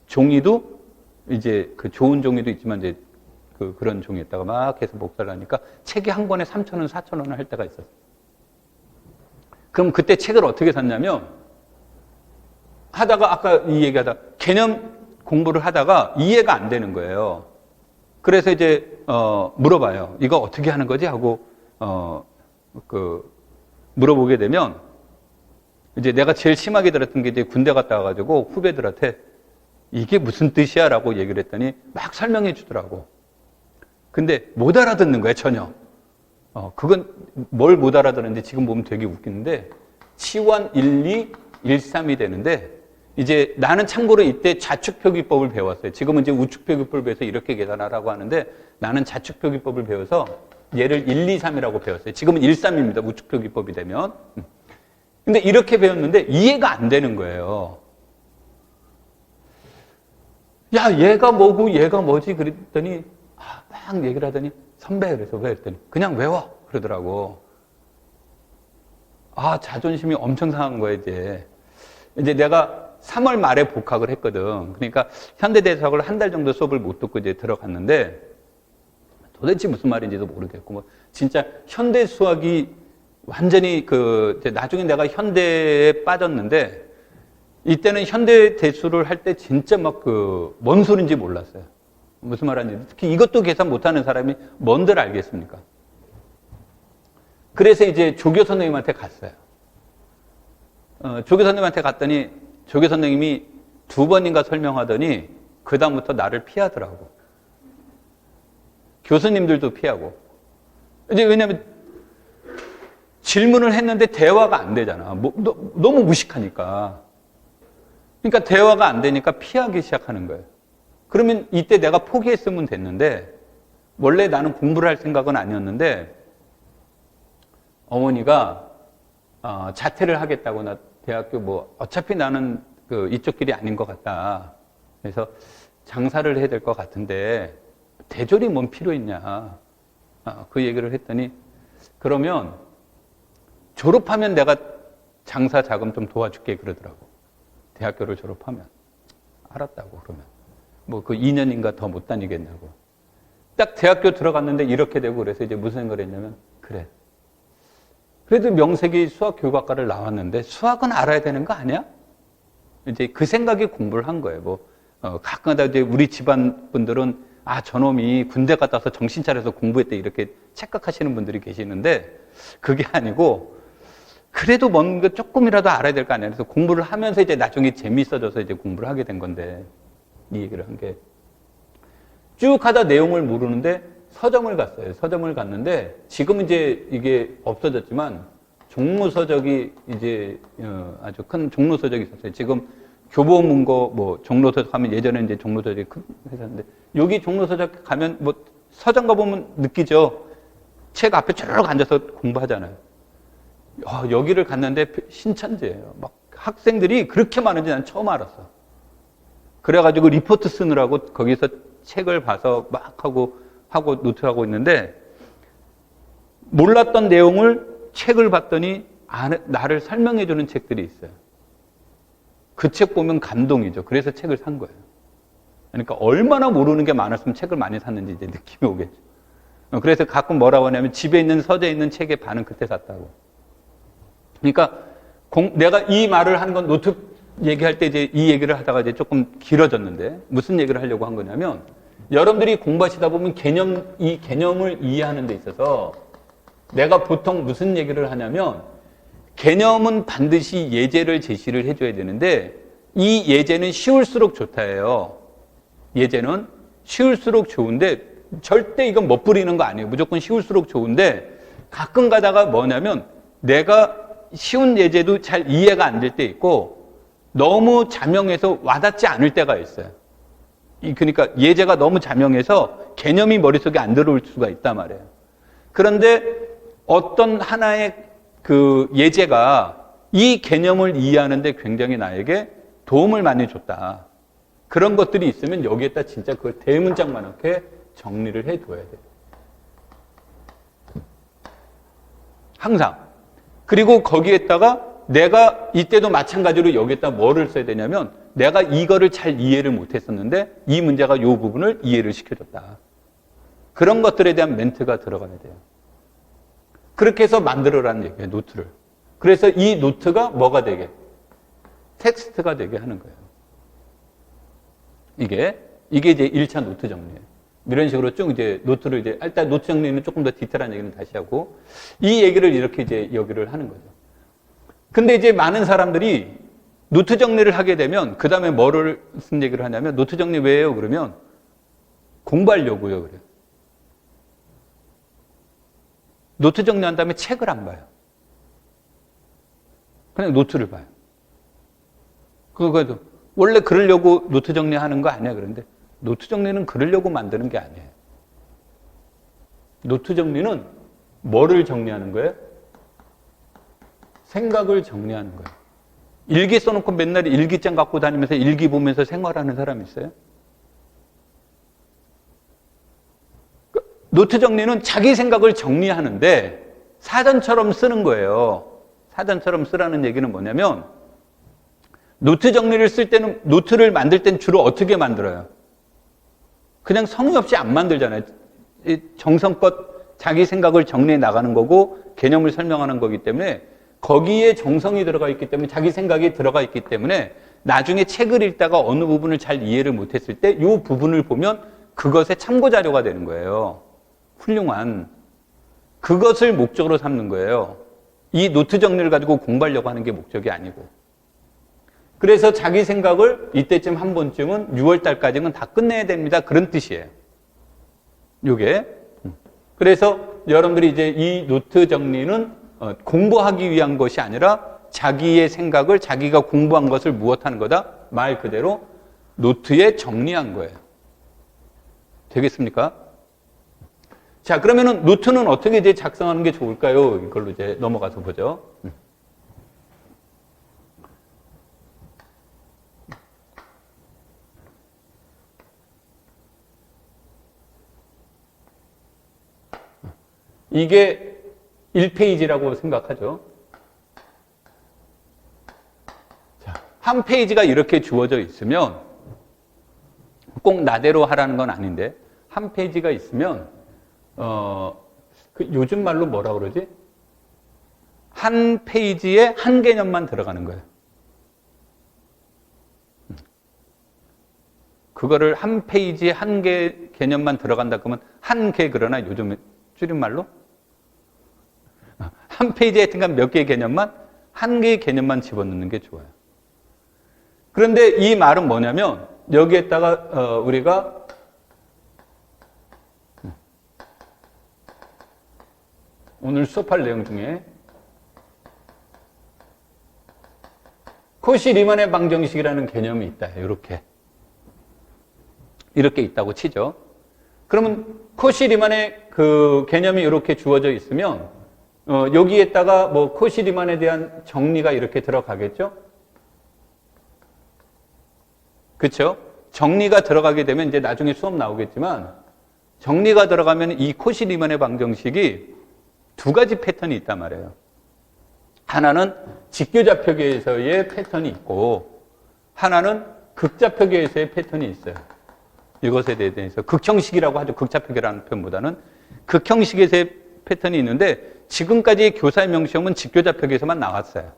종이도 이제 그 좋은 종이도 있지만 이제 그런 종이에다가 막 해서 복사를 하니까 책이 한 권에 3,000원, 4,000원을 할 때가 있었어요. 그럼 그때 책을 어떻게 샀냐면, 아까 이 얘기하다 개념 공부를 하다가 이해가 안 되는 거예요. 그래서 이제 물어봐요. 이거 어떻게 하는 거지? 하고 물어보게 되면, 이제 내가 제일 심하게 들었던 게 이제 군대 갔다 와가지고 후배들한테 이게 무슨 뜻이야? 라고 얘기를 했더니 막 설명해 주더라고. 근데 못 알아듣는 거야, 전혀. 그건 뭘 못 알아듣는데 지금 보면 되게 웃기는데, 치환 1, 2, 1, 3이 되는데, 이제 나는 참고로 이때 자축표기법을 배웠어요. 지금은 이제 우축표기법을 배워서 이렇게 계산하라고 하는데, 나는 자축표기법을 배워서 얘를 1, 2, 3이라고 배웠어요. 지금은 1, 3입니다. 우축표기법이 되면. 근데 이렇게 배웠는데 이해가 안 되는 거예요. 야, 얘가 뭐고 얘가 뭐지? 그랬더니 막 얘기를 하더니, 선배, 그래서 왜? 그랬더니 그냥 외워 그러더라고. 자존심이 엄청 상한 거야. 이제 내가 3월 말에 복학을 했거든. 그러니까 현대대사학을 한 달 정도 수업을 못 듣고 이제 들어갔는데, 도대체 무슨 말인지도 모르겠고, 진짜 현대 수학이 완전히 나중에 내가 현대에 빠졌는데, 이때는 현대 대수를 할 때 진짜 막 뭔 소린지 몰랐어요. 무슨 말하는지. 특히 이것도 계산 못하는 사람이 뭔들 알겠습니까? 그래서 이제 조교 선생님한테 갔어요. 조교 선생님한테 갔더니 조교 선생님이 2번인가 설명하더니 그다음부터 나를 피하더라고. 교수님들도 피하고. 이제 왜냐면 질문을 했는데 대화가 안 되잖아. 너무 무식하니까. 그러니까 대화가 안 되니까 피하기 시작하는 거예요. 그러면 이때 내가 포기했으면 됐는데, 원래 나는 공부를 할 생각은 아니었는데, 어머니가 자퇴를 하겠다고, 나 대학교 어차피 나는 이쪽 길이 아닌 것 같다. 그래서 장사를 해야 될 것 같은데, 대졸이 뭔 필요 있냐. 그 얘기를 했더니, 그러면 졸업하면 내가 장사 자금 좀 도와줄게 그러더라고. 대학교를 졸업하면. 알았다고 그러면. 그 2년인가 더 못 다니겠냐고. 딱 대학교 들어갔는데 이렇게 되고 그래서 이제 무슨 생각을 했냐면, 그래. 그래도 명색이 수학교육학과를 나왔는데 수학은 알아야 되는 거 아니야? 이제 그 생각에 공부를 한 거예요. 가끔가다 이제 우리 집안 분들은 저놈이 군대 갔다 와서 정신 차려서 공부했대 이렇게 착각하시는 분들이 계시는데 그게 아니고 그래도 뭔가 조금이라도 알아야 될 거 아니야. 그래서 공부를 하면서 이제 나중에 재미있어져서 이제 공부를 하게 된 건데 이 얘기를 한 게 쭉 하다 내용을 모르는데 서점을 갔어요. 서점을 갔는데 지금 이제 이게 없어졌지만 종로서적이 이제 아주 큰 종로서적이 있었어요. 지금 교보문고 종로서적 하면 예전에 이제 종로서적이 큰 회사인데 여기 종로서적 가면 서점 가보면 느끼죠. 책 앞에 쭉 앉아서 공부하잖아요. 여기를 갔는데 신천지예요. 막 학생들이 그렇게 많은지 난 처음 알았어. 그래가지고 리포트 쓰느라고 거기서 책을 봐서 막 하고 노트하고 있는데 몰랐던 내용을 책을 봤더니 나를 설명해주는 책들이 있어요. 그 책 보면 감동이죠. 그래서 책을 산 거예요. 그러니까 얼마나 모르는 게 많았으면 책을 많이 샀는지 이제 느낌이 오겠죠. 그래서 가끔 뭐라고 하냐면 집에 있는 서재에 있는 책의 반은 그때 샀다고. 그러니까 내가 이 말을 한 건 노트 얘기할 때 이제 이 얘기를 하다가 이제 조금 길어졌는데 무슨 얘기를 하려고 한 거냐면 여러분들이 공부하시다 보면 이 개념을 이해하는 데 있어서 내가 보통 무슨 얘기를 하냐면 개념은 반드시 예제를 제시를 해줘야 되는데 이 예제는 쉬울수록 좋다예요. 예제는 쉬울수록 좋은데 절대 이건 멋부리는 거 아니에요. 무조건 쉬울수록 좋은데 가끔 가다가 뭐냐면 내가 쉬운 예제도 잘 이해가 안 될 때 있고 너무 자명해서 와닿지 않을 때가 있어요. 그러니까 예제가 너무 자명해서 개념이 머릿속에 안 들어올 수가 있단 말이에요. 그런데 어떤 하나의 그 예제가 이 개념을 이해하는데 굉장히 나에게 도움을 많이 줬다. 그런 것들이 있으면 여기에다 진짜 그걸 대문짝만하게 정리를 해둬야 돼요. 항상. 그리고 거기에다가 내가 이때도 마찬가지로 여기에다 뭐를 써야 되냐면 내가 이거를 잘 이해를 못했었는데 이 문제가 이 부분을 이해를 시켜줬다. 그런 것들에 대한 멘트가 들어가야 돼요. 그렇게 해서 만들어라는 얘기예요. 노트를. 그래서 이 노트가 뭐가 되게? 텍스트가 되게 하는 거예요. 이게 이제 1차 노트 정리예요. 이런 식으로 쭉 이제 노트를 이제 일단 노트 정리는 조금 더 디테일한 얘기는 다시 하고 이 얘기를 이렇게 이제 여기를 하는 거죠. 근데 이제 많은 사람들이 노트 정리를 하게 되면 그 다음에 뭐를 쓴 얘기를 하냐면 노트 정리 왜 해요? 그러면 공부하려고요. 그래요. 노트 정리한 다음에 책을 안 봐요. 그냥 노트를 봐요. 그거도 원래 그러려고 노트 정리하는 거 아니야. 그런데 노트 정리는 그러려고 만드는 게 아니에요. 노트 정리는 뭐를 정리하는 거예요? 생각을 정리하는 거예요. 일기 써놓고 맨날 일기장 갖고 다니면서 일기 보면서 생활하는 사람 있어요? 노트 정리는 자기 생각을 정리하는데 사전처럼 쓰는 거예요. 사전처럼 쓰라는 얘기는 뭐냐면 노트 정리를 쓸 때는 노트를 만들 땐 주로 어떻게 만들어요? 그냥 성의 없이 안 만들잖아요. 정성껏 자기 생각을 정리해 나가는 거고 개념을 설명하는 거기 때문에 거기에 정성이 들어가 있기 때문에 자기 생각이 들어가 있기 때문에 나중에 책을 읽다가 어느 부분을 잘 이해를 못했을 때 이 부분을 보면 그것의 참고 자료가 되는 거예요. 훌륭한. 그것을 목적으로 삼는 거예요. 이 노트 정리를 가지고 공부하려고 하는 게 목적이 아니고. 그래서 자기 생각을 이때쯤 한 번쯤은 6월 달까지는 다 끝내야 됩니다. 그런 뜻이에요. 요게. 그래서 여러분들이 이제 이 노트 정리는 공부하기 위한 것이 아니라 자기의 생각을 자기가 공부한 것을 무엇하는 거다? 말 그대로 노트에 정리한 거예요. 되겠습니까? 자, 그러면은 노트는 어떻게 이제 작성하는 게 좋을까요? 이걸로 이제 넘어가서 보죠. 이게 1페이지라고 생각하죠. 자, 한 페이지가 이렇게 주어져 있으면 꼭 나대로 하라는 건 아닌데 한 페이지가 있으면 요즘 말로 뭐라 그러지? 한 페이지에 한 개념만 들어가는 거예요. 그거를 한 페이지에 한 개 개념만 들어간다 그러면 한 개 그러나 요즘 줄임말로? 한 페이지에 하여튼간 몇 개의 개념만 한 개의 개념만 집어넣는 게 좋아요. 그런데 이 말은 뭐냐면 여기에다가 우리가 오늘 수업할 내용 중에 코시-리만의 방정식이라는 개념이 있다. 이렇게 있다고 치죠. 그러면 코시-리만의 그 개념이 이렇게 주어져 있으면 여기에다가 뭐 코시-리만에 대한 정리가 이렇게 들어가겠죠? 그렇죠? 정리가 들어가게 되면 이제 나중에 수업 나오겠지만 정리가 들어가면 이 코시-리만의 방정식이 두 가지 패턴이 있단 말이에요. 하나는 직교좌표계에서의 패턴이 있고 하나는 극좌표계에서의 패턴이 있어요. 이것에 대해서 극형식이라고 하죠. 극좌표계라는 표현보다는 극형식에서의 패턴이 있는데 지금까지 교사의 명시험은 직교좌표계에서만 나왔어요.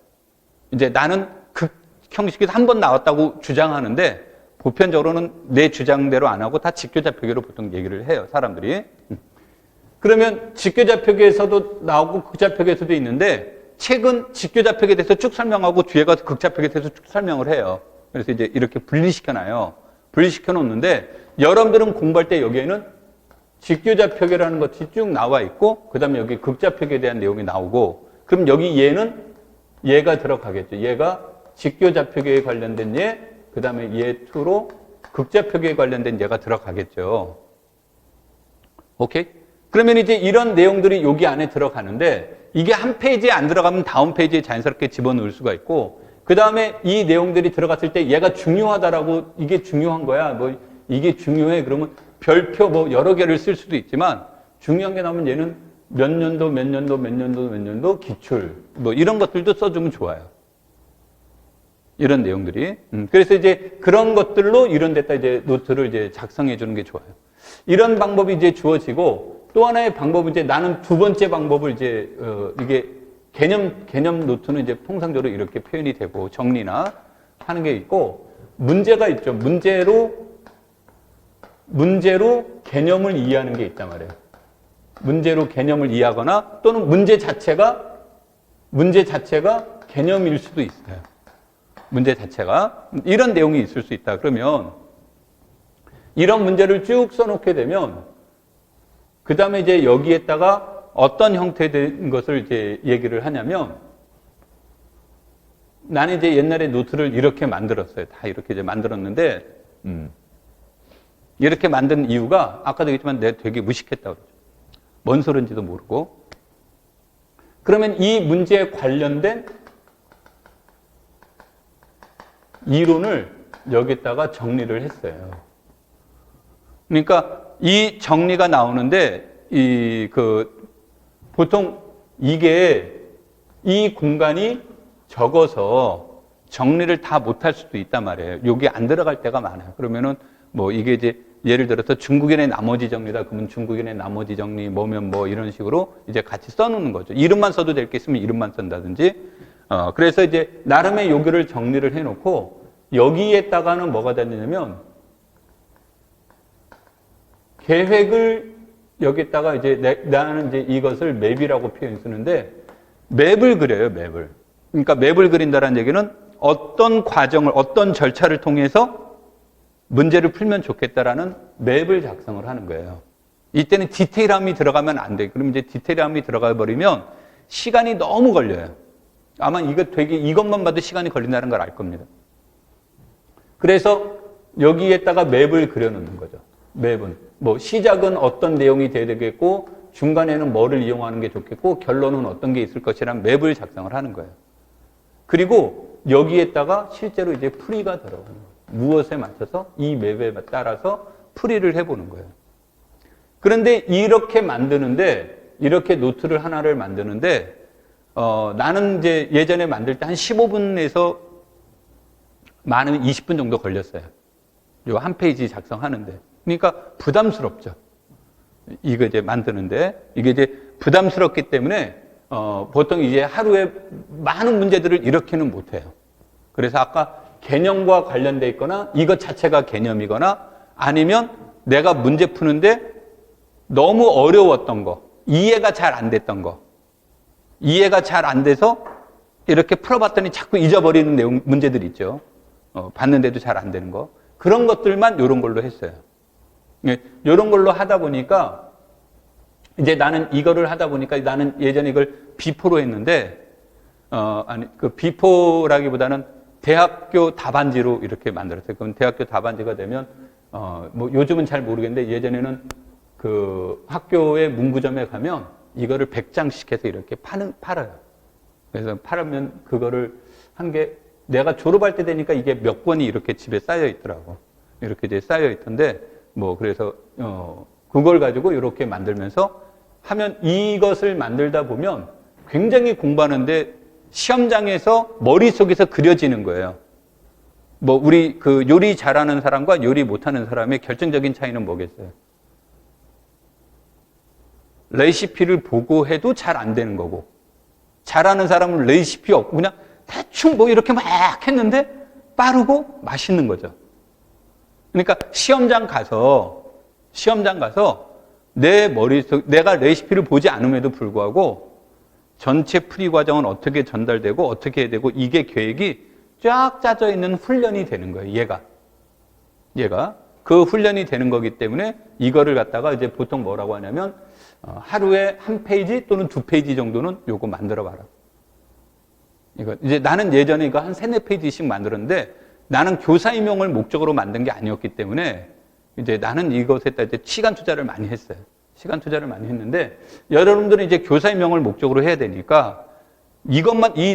이제 나는 극형식에서 한 번 나왔다고 주장하는데 보편적으로는 내 주장대로 안 하고 다 직교좌표계로 보통 얘기를 해요. 사람들이. 그러면 직교좌표계에서도 나오고 극좌표계에서도 있는데 책은 직교좌표계에 대해서 쭉 설명하고 뒤에 가서 극좌표계에 대해서 쭉 설명을 해요. 그래서 이제 이렇게 분리시켜놔요. 분리시켜 놓는데 여러분들은 공부할 때 여기에는 직교좌표계라는 것이 쭉 나와 있고 그 다음에 여기 극좌표계에 대한 내용이 나오고 그럼 여기 얘가 들어가겠죠. 얘가 직교좌표계에 관련된 그 다음에 얘 2로 극좌표계에 관련된 얘가 들어가겠죠. 오케이? 그러면 이제 이런 내용들이 여기 안에 들어가는데 이게 한 페이지에 안 들어가면 다음 페이지에 자연스럽게 집어넣을 수가 있고 그 다음에 이 내용들이 들어갔을 때 얘가 중요하다라고 이게 중요한 거야. 뭐 이게 중요해. 그러면 별표 뭐 여러 개를 쓸 수도 있지만 중요한 게 나오면 얘는 몇 년도 기출 뭐 이런 것들도 써주면 좋아요. 이런 내용들이. 그래서 이제 그런 것들로 이런 데다 이제 노트를 이제 작성해 주는 게 좋아요. 이런 방법이 이제 주어지고 또 하나의 방법은 이제 나는 두 번째 방법을 이제 이게 개념 노트는 이제 통상적으로 이렇게 표현이 되고 정리나 하는 게 있고 문제가 있죠. 문제로 개념을 이해하는 게 있단 말이에요. 문제로 개념을 이해하거나 또는 문제 자체가 개념일 수도 있어요. 문제 자체가 이런 내용이 있을 수 있다. 그러면 이런 문제를 쭉 써놓게 되면 그 다음에 이제 여기에다가 어떤 형태된 것을 이제 얘기를 하냐면 나는 이제 옛날에 노트를 이렇게 만들었어요. 다 이렇게 이제 만들었는데 이렇게 만든 이유가 아까도 얘기했지만 내가 되게 무식했다고 그러죠. 뭔 소린지도 모르고. 그러면 이 문제에 관련된 이론을 여기다가 정리를 했어요. 그러니까 이 정리가 나오는데 보통 이 공간이 적어서 정리를 다 못할 수도 있단 말이에요. 여기 안 들어갈 때가 많아요. 그러면은 뭐 이게 이제 예를 들어서 중국인의 나머지 정리다. 그러면 중국인의 나머지 정리 뭐면 뭐 이런 식으로 이제 같이 써놓는 거죠. 이름만 써도 될 게 있으면 이름만 쓴다든지. 그래서 이제 나름의 요기를 정리를 해놓고 여기에다가는 뭐가 되냐면 계획을 여기다가 이제 나는 이제 이것을 맵이라고 표현 쓰는데 맵을 그려요. 맵을. 그러니까 맵을 그린다는 얘기는 어떤 과정을 어떤 절차를 통해서 문제를 풀면 좋겠다라는 맵을 작성을 하는 거예요. 이때는 디테일함이 들어가면 안 돼. 그럼 이제 디테일함이 들어가 버리면 시간이 너무 걸려요. 아마 이것만 봐도 시간이 걸린다는 걸 알 겁니다. 그래서 여기에다가 맵을 그려놓는 거죠. 맵은. 뭐, 시작은 어떤 내용이 돼야 되겠고, 중간에는 뭐를 이용하는 게 좋겠고, 결론은 어떤 게 있을 것이란 맵을 작성을 하는 거예요. 그리고 여기에다가 실제로 이제 풀이가 들어가는 거예요. 무엇에 맞춰서? 이 맵에 따라서 풀이를 해보는 거예요. 그런데 이렇게 노트를 하나를 만드는데, 나는 이제 예전에 만들 때 한 15분에서 많으면 20분 정도 걸렸어요. 요 한 페이지 작성하는데. 그러니까 부담스럽죠. 이거 이제 만드는데. 이게 이제 부담스럽기 때문에, 보통 이제 하루에 많은 문제들을 이렇게는 못해요. 그래서 아까 개념과 관련돼 있거나 이것 자체가 개념이거나 아니면 내가 문제 푸는데 너무 어려웠던 거, 이해가 잘 안 됐던 거, 이해가 잘 안 돼서 이렇게 풀어봤더니 자꾸 잊어버리는 내용, 문제들 있죠. 봤는데도 잘 안 되는 거. 그런 것들만 이런 걸로 했어요. 이런 걸로 하다 보니까 이제 나는 이거를 하다 보니까 나는 예전에 이걸 비포로 했는데, 그 비포라기보다는 대학교 답안지로 이렇게 만들었어요. 그럼 대학교 답안지가 되면, 뭐 요즘은 잘 모르겠는데 예전에는 그 학교의 문구점에 가면 이거를 100장씩 해서 이렇게 팔아요. 그래서 팔으면 그거를 한 게 내가 졸업할 때 되니까 이게 몇 권이 이렇게 집에 쌓여 있더라고. 이렇게 이제 쌓여 있던데, 뭐 그래서 그걸 가지고 이렇게 만들면서 하면 이것을 만들다 보면 굉장히 공부하는데 시험장에서 머릿속에서 그려지는 거예요. 뭐 우리 그 요리 잘하는 사람과 요리 못하는 사람의 결정적인 차이는 뭐겠어요? 레시피를 보고 해도 잘 안 되는 거고, 잘하는 사람은 레시피 없고 그냥 대충 뭐 이렇게 막 했는데 빠르고 맛있는 거죠. 그러니까 시험장 가서 내 머릿속, 내가 레시피를 보지 않음에도 불구하고 전체 풀이 과정은 어떻게 전달되고 어떻게 해야 되고 이게 계획이 쫙 짜져 있는 훈련이 되는 거예요. 얘가 그 훈련이 되는 거기 때문에 이거를 갖다가 이제 보통 뭐라고 하냐면 하루에 한 페이지 또는 두 페이지 정도는 요거 만들어 봐라. 이거 이제 나는 예전에 이거 한 3-4페이지씩 만들었는데 나는 교사 임용을 목적으로 만든 게 아니었기 때문에 이제 나는 이것에다 이제 시간 투자를 많이 했어요. 시간 투자를 많이 했는데 여러분들은 이제 교사 임용을 목적으로 해야 되니까 이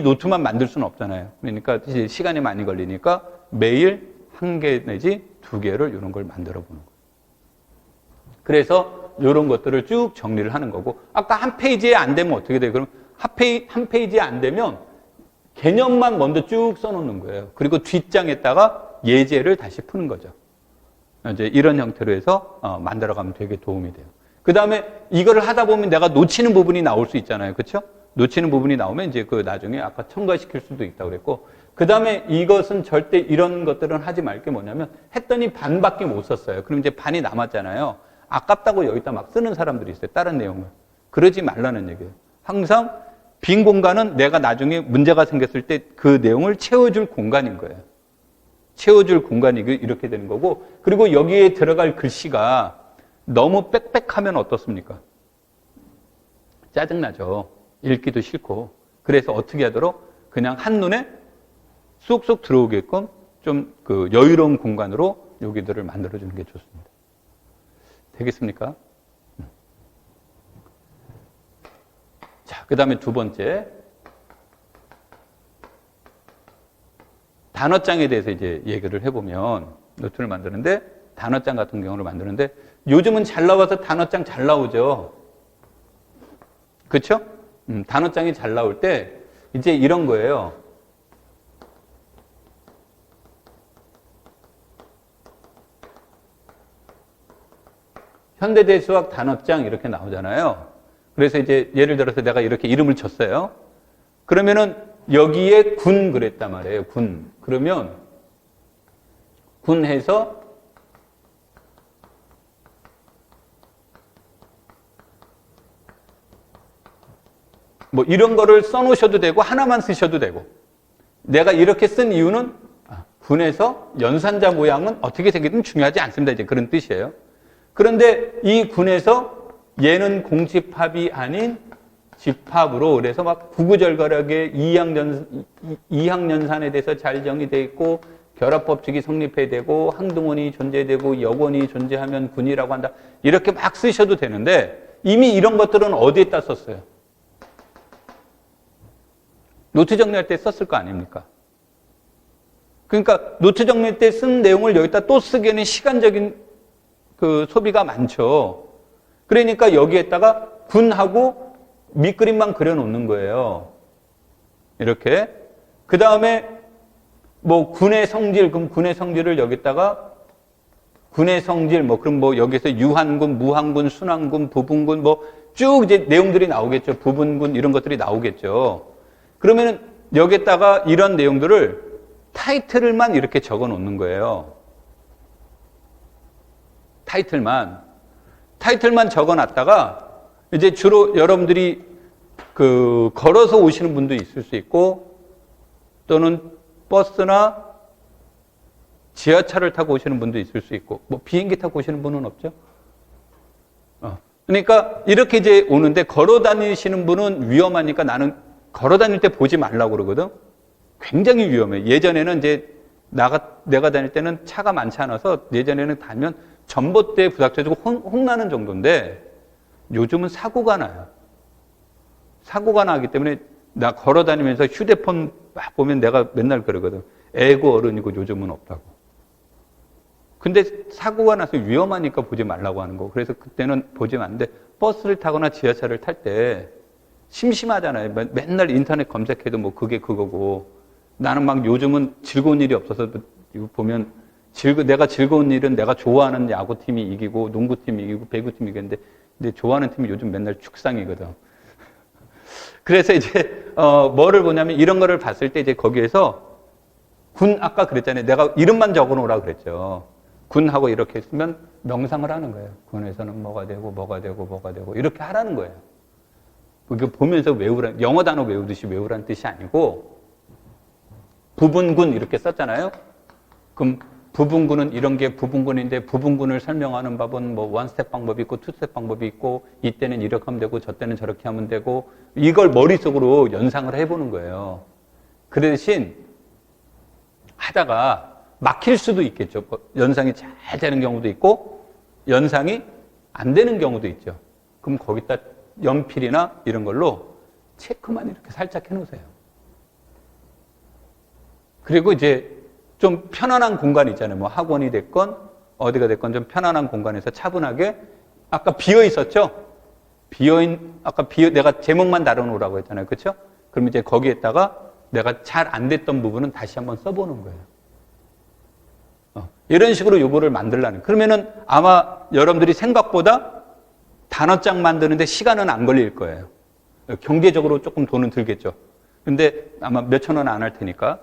노트만 만들 수는 없잖아요. 그러니까 이제 시간이 많이 걸리니까 매일 1개 내지 2개를 이런 걸 만들어 보는 거예요. 그래서 이런 것들을 쭉 정리를 하는 거고, 아까 한 페이지에 안 되면 어떻게 돼요? 그럼 한 페이지에 안 되면 개념만 먼저 쭉 써놓는 거예요. 그리고 뒷장에다가 예제를 다시 푸는 거죠. 이제 이런 형태로 해서 만들어가면 되게 도움이 돼요. 그 다음에 이거를 하다 보면 내가 놓치는 부분이 나올 수 있잖아요. 그렇죠? 놓치는 부분이 나오면 이제 그 나중에 아까 첨가시킬 수도 있다고 그랬고, 그 다음에 이것은 절대 이런 것들은 하지 말 게 뭐냐면 했더니 반밖에 못 썼어요. 그럼 이제 반이 남았잖아요. 아깝다고 여기다 막 쓰는 사람들이 있어요. 다른 내용을. 그러지 말라는 얘기예요. 항상 빈 공간은 내가 나중에 문제가 생겼을 때 그 내용을 채워줄 공간인 거예요. 채워줄 공간이 이렇게 되는 거고, 그리고 여기에 들어갈 글씨가 너무 빽빽하면 어떻습니까? 짜증나죠. 읽기도 싫고. 그래서 어떻게 하도록 그냥 한눈에 쏙쏙 들어오게끔 좀 그 여유로운 공간으로 여기들을 만들어주는 게 좋습니다. 되겠습니까? 자, 그 다음에 두 번째. 단어장에 대해서 이제 얘기를 해보면, 노트를 만드는데, 단어장 같은 경우를 만드는데, 요즘은 잘 나와서 단어장 잘 나오죠. 그쵸? 단어장이 잘 나올 때, 이제 이런 거예요. 현대대수학 단어장 이렇게 나오잖아요. 그래서 이제 예를 들어서 내가 이렇게 이름을 쳤어요. 그러면은 여기에 군 그랬단 말이에요. 군. 그러면 군 해서 뭐 이런 거를 써놓으셔도 되고 하나만 쓰셔도 되고, 내가 이렇게 쓴 이유는 군에서 연산자 모양은 어떻게 생기든 중요하지 않습니다. 이제 그런 뜻이에요. 그런데 이 군에서 얘는 공집합이 아닌 집합으로 그래서 막 구구절절하게 이항연산에 대해서 잘 정의되어 있고 결합법칙이 성립해야 되고 항등원이 존재되고 역원이 존재하면 군이라고 한다. 이렇게 막 쓰셔도 되는데 이미 이런 것들은 어디에다 썼어요? 노트 정리할 때 썼을 거 아닙니까? 그러니까 노트 정리할 때 쓴 내용을 여기다 또 쓰기에는 시간적인 그 소비가 많죠. 그러니까 여기에다가 군하고 밑그림만 그려놓는 거예요. 이렇게. 그 다음에 뭐 군의 성질, 그럼 군의 성질을 여기다가 군의 성질, 뭐 그럼 뭐 여기서 유한군, 무한군, 순한군, 부분군 뭐 쭉 이제 내용들이 나오겠죠. 부분군 이런 것들이 나오겠죠. 그러면은 여기다가 이런 내용들을 타이틀만 이렇게 적어 놓는 거예요. 타이틀만 적어 놨다가 이제 주로 여러분들이 그 걸어서 오시는 분도 있을 수 있고 또는 버스나 지하철을 타고 오시는 분도 있을 수 있고 뭐 비행기 타고 오시는 분은 없죠? 그러니까 이렇게 이제 오는데 걸어 다니시는 분은 위험하니까 나는 걸어 다닐 때 보지 말라고 그러거든. 굉장히 위험해. 예전에는 이제 내가 다닐 때는 차가 많지 않아서 예전에는 다니면 전봇대에 부닥쳐지고 혼나는 정도인데 요즘은 사고가 나요. 사고가 나기 때문에 나 걸어 다니면서 휴대폰 막 보면 내가 맨날 그러거든. 애고 어른이고 요즘은 없다고. 근데 사고가 나서 위험하니까 보지 말라고 하는 거. 그래서 그때는 보지 않는데 버스를 타거나 지하철을 탈 때 심심하잖아요. 맨날 인터넷 검색해도 뭐 그게 그거고. 나는 막 요즘은 즐거운 일이 없어서 이거 보면 내가 즐거운 일은 내가 좋아하는 야구팀이 이기고 농구팀이 이기고 배구팀이 이기는데 근데 좋아하는 팀이 요즘 맨날 축상이거든. 그래서 이제 뭐를 보냐면 이런 거를 봤을 때 이제 거기에서 군 아까 그랬잖아요. 내가 이름만 적어 놓으라 그랬죠. 군하고 이렇게 했으면 명상을 하는 거예요. 군에서는 뭐가 되고 이렇게 하라는 거예요. 그게 보면서 외우라, 영어 단어 외우듯이 외우라는 뜻이 아니고 부분군 이렇게 썼잖아요. 그럼 부분군은 이런 게 부분군인데 부분군을 설명하는 법은 뭐 원스텝 방법이 있고 투스텝 방법이 있고 이때는 이렇게 하면 되고 저때는 저렇게 하면 되고 이걸 머릿속으로 연상을 해보는 거예요. 그 대신 하다가 막힐 수도 있겠죠. 연상이 잘 되는 경우도 있고 연상이 안 되는 경우도 있죠. 그럼 거기다 연필이나 이런 걸로 체크만 이렇게 살짝 해놓으세요. 그리고 이제 좀 편안한 공간 있잖아요. 뭐 학원이 됐건 어디가 됐건 좀 편안한 공간에서 차분하게 아까 비어 있었죠? 내가 제목만 다뤄놓으라고 했잖아요. 그렇죠? 그럼 이제 거기에다가 내가 잘 안 됐던 부분은 다시 한번 써보는 거예요. 이런 식으로 요거를 만들라는. 그러면은 아마 여러분들이 생각보다 단어장 만드는데 시간은 안 걸릴 거예요. 경제적으로 조금 돈은 들겠죠. 근데 아마 몇천 원 안 할 테니까.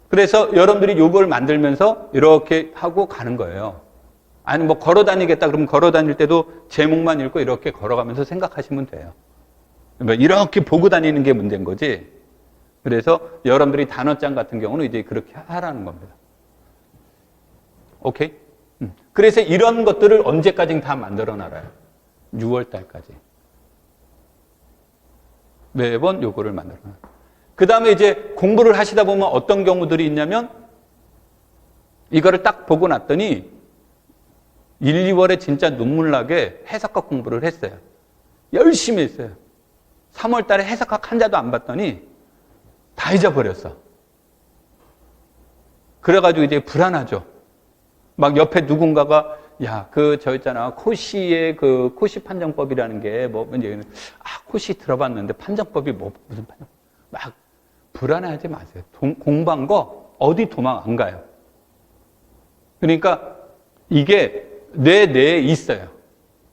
그래서 여러분들이 요걸 만들면서 이렇게 하고 가는 거예요. 아니 뭐 걸어 다니겠다 그러면 걸어 다닐 때도 제목만 읽고 이렇게 걸어가면서 생각하시면 돼요. 이렇게 보고 다니는 게 문제인 거지. 그래서 여러분들이 단어장 같은 경우는 이제 그렇게 하라는 겁니다. 오케이? 그래서 이런 것들을 언제까지 다 만들어 놔요? 6월 달까지. 매번 요거를 만들어 놔요. 그 다음에 이제 공부를 하시다 보면 어떤 경우들이 있냐면 이거를 딱 보고 났더니 1, 2월에 진짜 눈물나게 해석학 공부를 했어요. 열심히 했어요. 3월 달에 해석학 한자도 안 봤더니 다 잊어버렸어. 그래가지고 이제 불안하죠. 막 옆에 누군가가 야, 저 있잖아. 코시의 코시 판정법이라는 게 코시 들어봤는데 판정법이 무슨 판정? 막 불안해하지 마세요. 공부한 거 어디 도망 안 가요. 그러니까 이게 뇌 내에 있어요.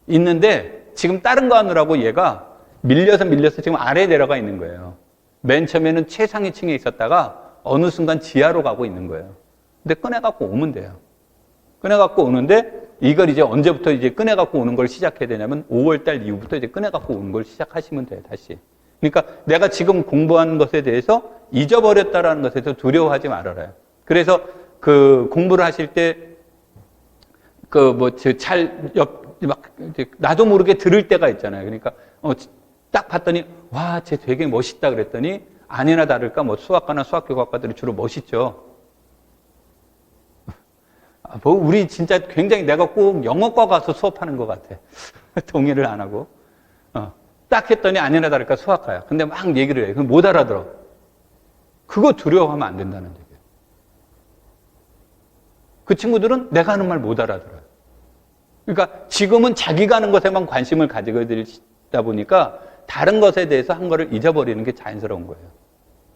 있는데 지금 다른 거 하느라고 얘가 밀려서 지금 아래에 내려가 있는 거예요. 맨 처음에는 최상위층에 있었다가 어느 순간 지하로 가고 있는 거예요. 근데 꺼내갖고 오면 돼요. 꺼내갖고 오는데 이걸 이제 언제부터 이제 꺼내갖고 오는 걸 시작해야 되냐면 5월달 이후부터 이제 꺼내갖고 오는 걸 시작하시면 돼요, 다시. 그러니까 내가 지금 공부한 것에 대해서 잊어버렸다라는 것에 대해서 두려워하지 말아요. 그래서 공부를 하실 때 나도 모르게 들을 때가 있잖아요. 그러니까 딱 봤더니 와, 쟤 되게 멋있다 그랬더니 아니나 다를까 뭐 수학과나 수학교과과들이 주로 멋있죠. 뭐 우리 진짜 굉장히 내가 꼭 영어과 가서 수업하는 것 같아. 동의를 안 하고. 딱 했더니 아니나 다를까 수학과야. 근데 막 얘기를 해. 그럼 못 알아들어. 그거 두려워하면 안 된다는 얘기예요. 그 친구들은 내가 하는 말 못 알아들어요. 그러니까 지금은 자기가 하는 것에만 관심을 가지고 있다 보니까 다른 것에 대해서 한 거를 잊어버리는 게 자연스러운 거예요.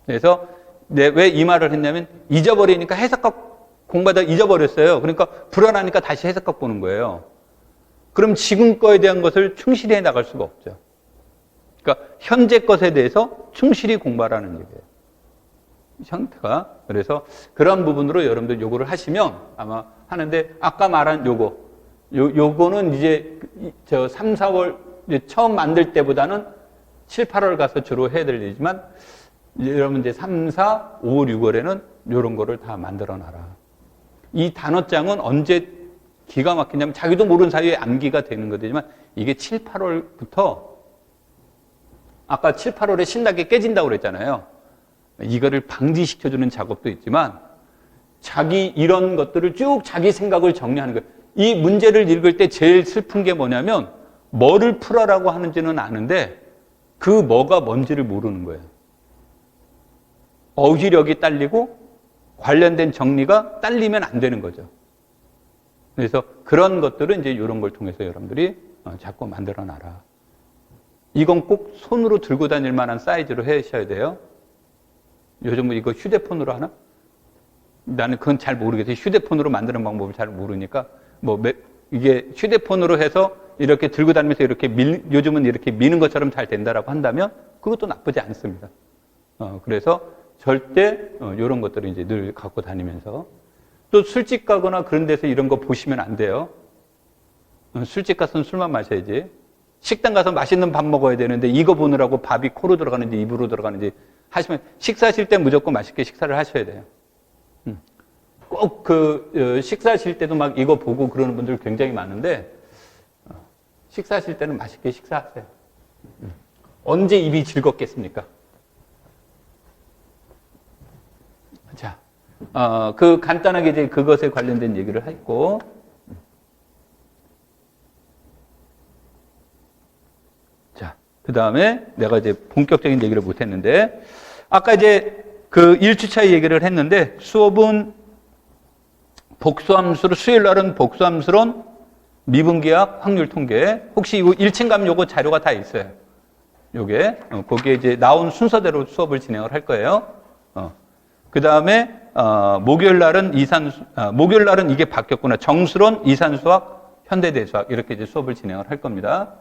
그래서 왜 이 말을 했냐면 잊어버리니까 해석학 공부하다 잊어버렸어요. 그러니까 불안하니까 다시 해석학 보는 거예요. 그럼 지금 거에 대한 것을 충실히 해 나갈 수가 없죠. 그러니까 현재 것에 대해서 충실히 공부하라는 얘기예요. 형태가. 그래서 그런 부분으로 여러분들 요거를 하시면 아마 하는데 아까 말한 요거는 이제 저 3, 4월 이제 처음 만들 때보다는 7, 8월 가서 주로 해야 될 일이지만 여러분 이제 3, 4, 5, 6월에는 요런 거를 다 만들어 놔라. 이 단어장은 언제 기가 막히냐면 자기도 모르는 사이에 암기가 되는 거지만 이게 7, 8월부터 아까 7, 8월에 신나게 깨진다고 그랬잖아요. 이거를 방지시켜주는 작업도 있지만 자기 이런 것들을 쭉 자기 생각을 정리하는 거예요. 이 문제를 읽을 때 제일 슬픈 게 뭐냐면 뭐를 풀어라고 하는지는 아는데 그 뭐가 뭔지를 모르는 거예요. 어휘력이 딸리고 관련된 정리가 딸리면 안 되는 거죠. 그래서 그런 것들은 이제 이런 걸 통해서 여러분들이 자꾸 만들어 놔라. 이건 꼭 손으로 들고 다닐 만한 사이즈로 하셔야 돼요. 요즘 이거 휴대폰으로 하나? 나는 그건 잘 모르겠어요. 휴대폰으로 만드는 방법을 잘 모르니까 이게 휴대폰으로 해서 이렇게 들고 다니면서 이렇게 요즘은 이렇게 미는 것처럼 잘 된다라고 한다면 그것도 나쁘지 않습니다. 그래서 절대 이런 것들을 이제 늘 갖고 다니면서 또 술집 가거나 그런 데서 이런 거 보시면 안 돼요. 술집 가서는 술만 마셔야지. 식당 가서 맛있는 밥 먹어야 되는데 이거 보느라고 밥이 코로 들어가는지 입으로 들어가는지 하시면 식사하실 때 무조건 맛있게 식사를 하셔야 돼요. 꼭 식사하실 때도 막 이거 보고 그러는 분들 굉장히 많은데 식사하실 때는 맛있게 식사하세요. 언제 입이 즐겁겠습니까? 자, 간단하게 이제 그것에 관련된 얘기를 했고, 자, 그 다음에 내가 이제 본격적인 얘기를 못 했는데, 아까 이제 그 1주차 얘기를 했는데, 수업은 복수함수로, 수요일 날은 복수함수론, 미분기약, 확률 통계. 혹시 이거 1층감 요거 자료가 다 있어요. 요게, 거기에 이제 나온 순서대로 수업을 진행을 할 거예요. 그 다음에, 목요일 날은 목요일 날은 이게 바뀌었구나. 정수론, 이산수학, 현대대수학. 이렇게 이제 수업을 진행을 할 겁니다.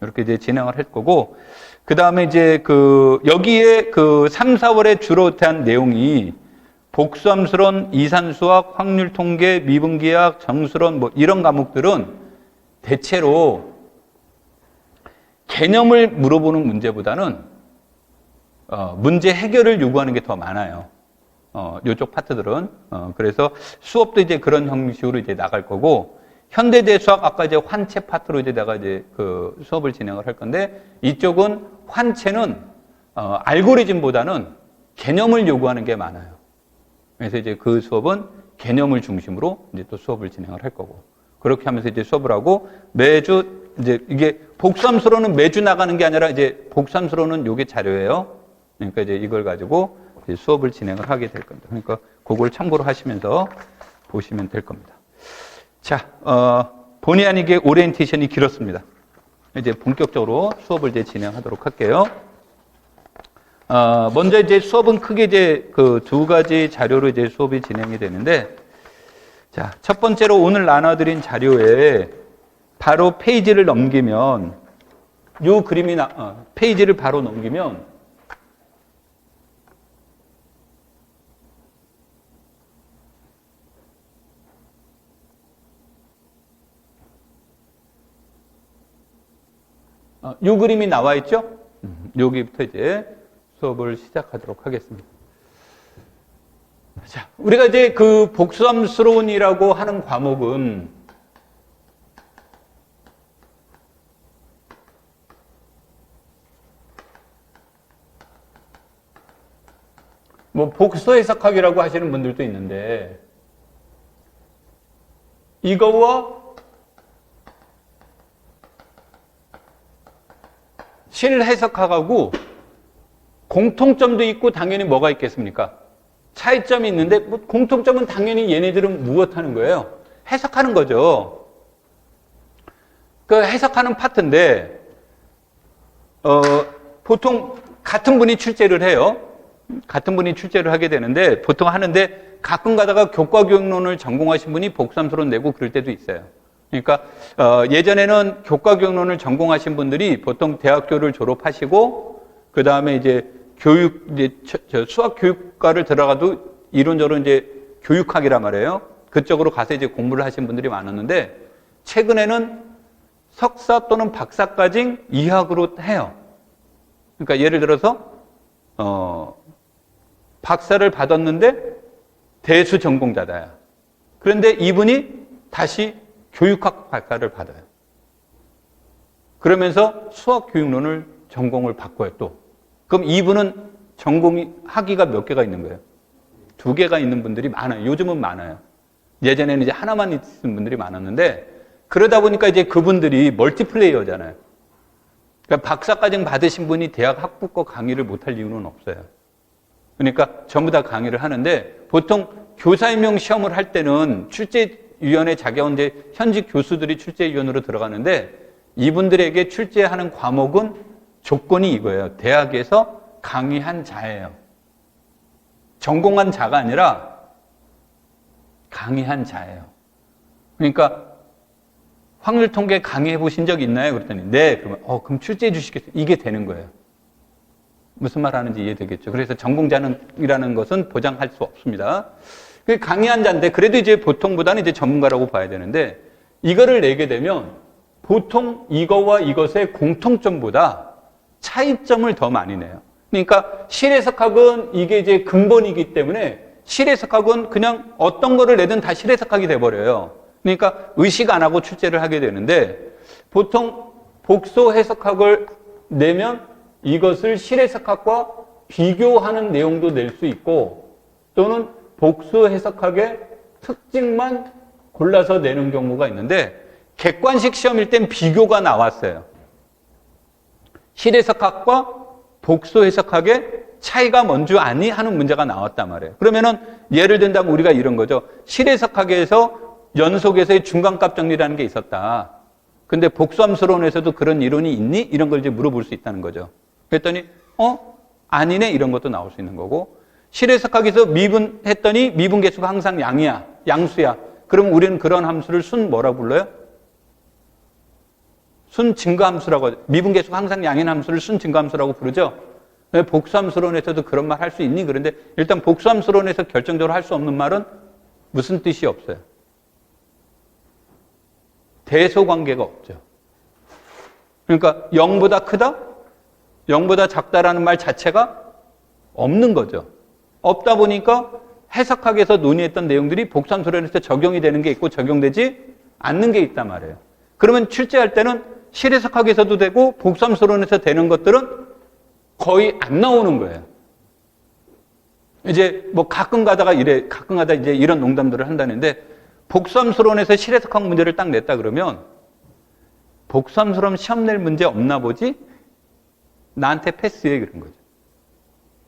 이렇게 이제 진행을 할 거고. 그 다음에 이제 여기에 3, 4월에 주로 대한 내용이 복수함수론, 이산수학, 확률 통계, 미분기약, 정수론 뭐 이런 과목들은 대체로 개념을 물어보는 문제보다는 문제 해결을 요구하는 게 더 많아요. 요쪽 파트들은. 그래서 수업도 이제 그런 형식으로 이제 나갈 거고, 현대대수학 아까 이제 환체 파트로 이제 내가 이제 수업을 진행을 할 건데, 이쪽은 환체는 알고리즘보다는 개념을 요구하는 게 많아요. 그래서 이제 그 수업은 개념을 중심으로 이제 또 수업을 진행을 할 거고, 그렇게 하면서 이제 수업을 하고, 매주 이제 이게 복수함수로는 매주 나가는 게 아니라 이제 복수함수로는 요게 자료예요. 그러니까 이제 이걸 가지고 이제 수업을 진행을 하게 될 겁니다. 그러니까 그걸 참고로 하시면서 보시면 될 겁니다. 자, 본의 아니게 오리엔테이션이 길었습니다. 이제 본격적으로 수업을 이제 진행하도록 할게요. 먼저 이제 수업은 크게 이제 그 두 가지 자료로 이제 수업이 진행이 되는데, 자, 첫 번째로 오늘 나눠드린 자료에 바로 페이지를 넘기면, 요 그림이 페이지를 바로 넘기면, 요 그림이 나와 있죠? 여기부터 이제 수업을 시작하도록 하겠습니다. 자, 우리가 이제 그 복수함수론이라고 하는 과목은 뭐 복소 해석학이라고 하시는 분들도 있는데 이거와 실해석학하고 공통점도 있고 당연히 뭐가 있겠습니까? 차이점이 있는데 뭐 공통점은 당연히 얘네들은 무엇 하는 거예요? 해석하는 거죠. 그 해석하는 파트인데 보통 같은 분이 출제를 해요. 같은 분이 출제를 하게 되는데 보통 하는데 가끔 가다가 교과교육론을 전공하신 분이 복수함수론 내고 그럴 때도 있어요. 그러니까 예전에는 교과교육론을 전공하신 분들이 보통 대학교를 졸업하시고 그 다음에 이제 수학 교육과를 들어가도 이론적으로 이제 교육학이란 말이에요. 그쪽으로 가서 이제 공부를 하신 분들이 많았는데 최근에는 석사 또는 박사까지 이학으로 해요. 그러니까 예를 들어서 박사를 받았는데 대수 전공자다야. 그런데 이분이 다시 교육학 박사를 받아요. 그러면서 수학 교육론을 전공을 바꿔요 또. 그럼 이분은 전공이 학위가 몇 개가 있는 거예요? 2개가 있는 분들이 많아요. 요즘은 많아요. 예전에는 이제 하나만 있는 분들이 많았는데 그러다 보니까 이제 그분들이 멀티플레이어잖아요. 그러니까 박사과정 받으신 분이 대학 학부과 강의를 못할 이유는 없어요. 그러니까 전부 다 강의를 하는데 보통 교사 임용 시험을 할 때는 출제위원회 자격인데 현직 교수들이 출제위원으로 들어가는데 이분들에게 출제하는 과목은 조건이 이거예요. 대학에서 강의한 자예요. 전공한 자가 아니라 강의한 자예요. 그러니까 확률 통계 강의해 보신 적 있나요? 그랬더니 네. 그러면 그럼 출제해 주시겠어요? 이게 되는 거예요. 무슨 말 하는지 이해되겠죠? 그래서 전공자는이라는 것은 보장할 수 없습니다. 강의한 자인데 그래도 이제 보통보다는 이제 전문가라고 봐야 되는데 이거를 내게 되면 보통 이거와 이것의 공통점보다 차이점을 더 많이 내요. 그러니까 실해석학은 이게 이제 근본이기 때문에 실해석학은 그냥 어떤 거를 내든 다 실해석학이 돼버려요. 그러니까 의식 안 하고 출제를 하게 되는데 보통 복소 해석학을 내면 이것을 실해석학과 비교하는 내용도 낼 수 있고 또는 복수 해석학의 특징만 골라서 내는 경우가 있는데 객관식 시험일 땐 비교가 나왔어요. 실해석학과 복수 해석학의 차이가 뭔지 아니? 하는 문제가 나왔단 말이에요. 그러면은 예를 든다면 우리가 이런 거죠. 실해석학에서 연속에서의 중간값 정리라는 게 있었다. 근데 복수함수론에서도 그런 이론이 있니? 이런 걸 이제 물어볼 수 있다는 거죠. 그랬더니 아니네 이런 것도 나올 수 있는 거고 실해석학에서 미분했더니 미분 개수가 항상 양이야. 양수야. 그럼 우리는 그런 함수를 순 뭐라 불러요? 순 증가함수라고 하죠. 미분 개수가 항상 양인 함수를 순 증가함수라고 부르죠. 복수함수론에서도 그런 말 할 수 있니? 그런데 일단 복수함수론에서 결정적으로 할 수 없는 말은 무슨 뜻이 없어요. 대소관계가 없죠. 그러니까 0보다 크다? 0보다 작다라는 말 자체가 없는 거죠. 없다 보니까 해석학에서 논의했던 내용들이 복수함수론에서 적용이 되는 게 있고 적용되지 않는 게 있단 말이에요. 그러면 출제할 때는 실해석학에서도 되고 복수함수론에서 되는 것들은 거의 안 나오는 거예요. 이제 뭐 가끔 가다 이제 이런 농담들을 한다는데 복수함수론에서 실해석학 문제를 딱 냈다 그러면 복수함수론 시험 낼 문제 없나 보지? 나한테 패스해 그런 거죠.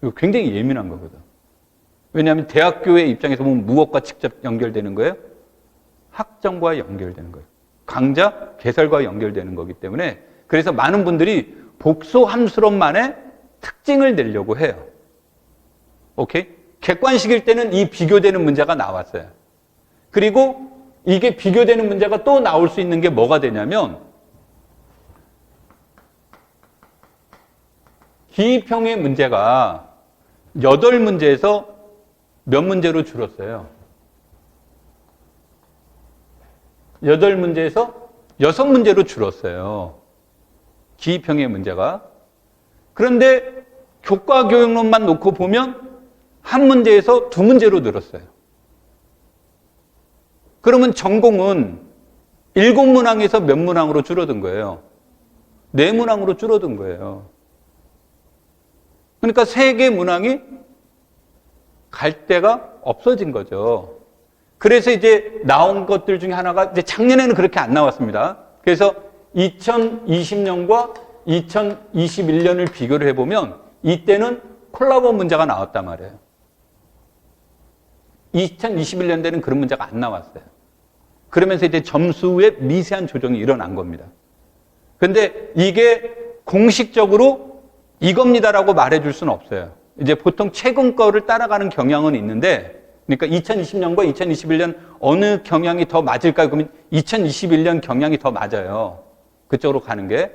이거 굉장히 예민한 거거든. 왜냐하면 대학교의 입장에서 보면 무엇과 직접 연결되는 거예요? 학점과 연결되는 거예요. 강좌, 개설과 연결되는 거기 때문에 그래서 많은 분들이 복수함수론만의 특징을 내려고 해요. 오케이? 객관식일 때는 이 비교되는 문제가 나왔어요. 그리고 이게 비교되는 문제가 또 나올 수 있는 게 뭐가 되냐면 기입형의 문제가 8문제에서 몇 문제로 줄었어요? 8문제에서 6문제로 줄었어요. 기입형의 문제가. 그런데 교과교육론만 놓고 보면 한 문제에서 2문제로 늘었어요. 그러면 전공은 7문항에서 몇 문항으로 줄어든 거예요? 4문항으로 줄어든 거예요. 그러니까 3개 문항이 갈 데가 없어진 거죠. 그래서 이제 나온 것들 중에 하나가 이제 작년에는 그렇게 안 나왔습니다. 그래서 2020년과 2021년을 비교를 해보면 이때는 콜라보 문제가 나왔단 말이에요. 2021년대는 그런 문제가 안 나왔어요. 그러면서 이제 점수에 미세한 조정이 일어난 겁니다. 근데 이게 공식적으로 이겁니다라고 말해줄 수는 없어요. 이제 보통 최근 거를 따라가는 경향은 있는데, 그러니까 2020년과 2021년 어느 경향이 더 맞을까요? 그러면 2021년 경향이 더 맞아요. 그쪽으로 가는 게.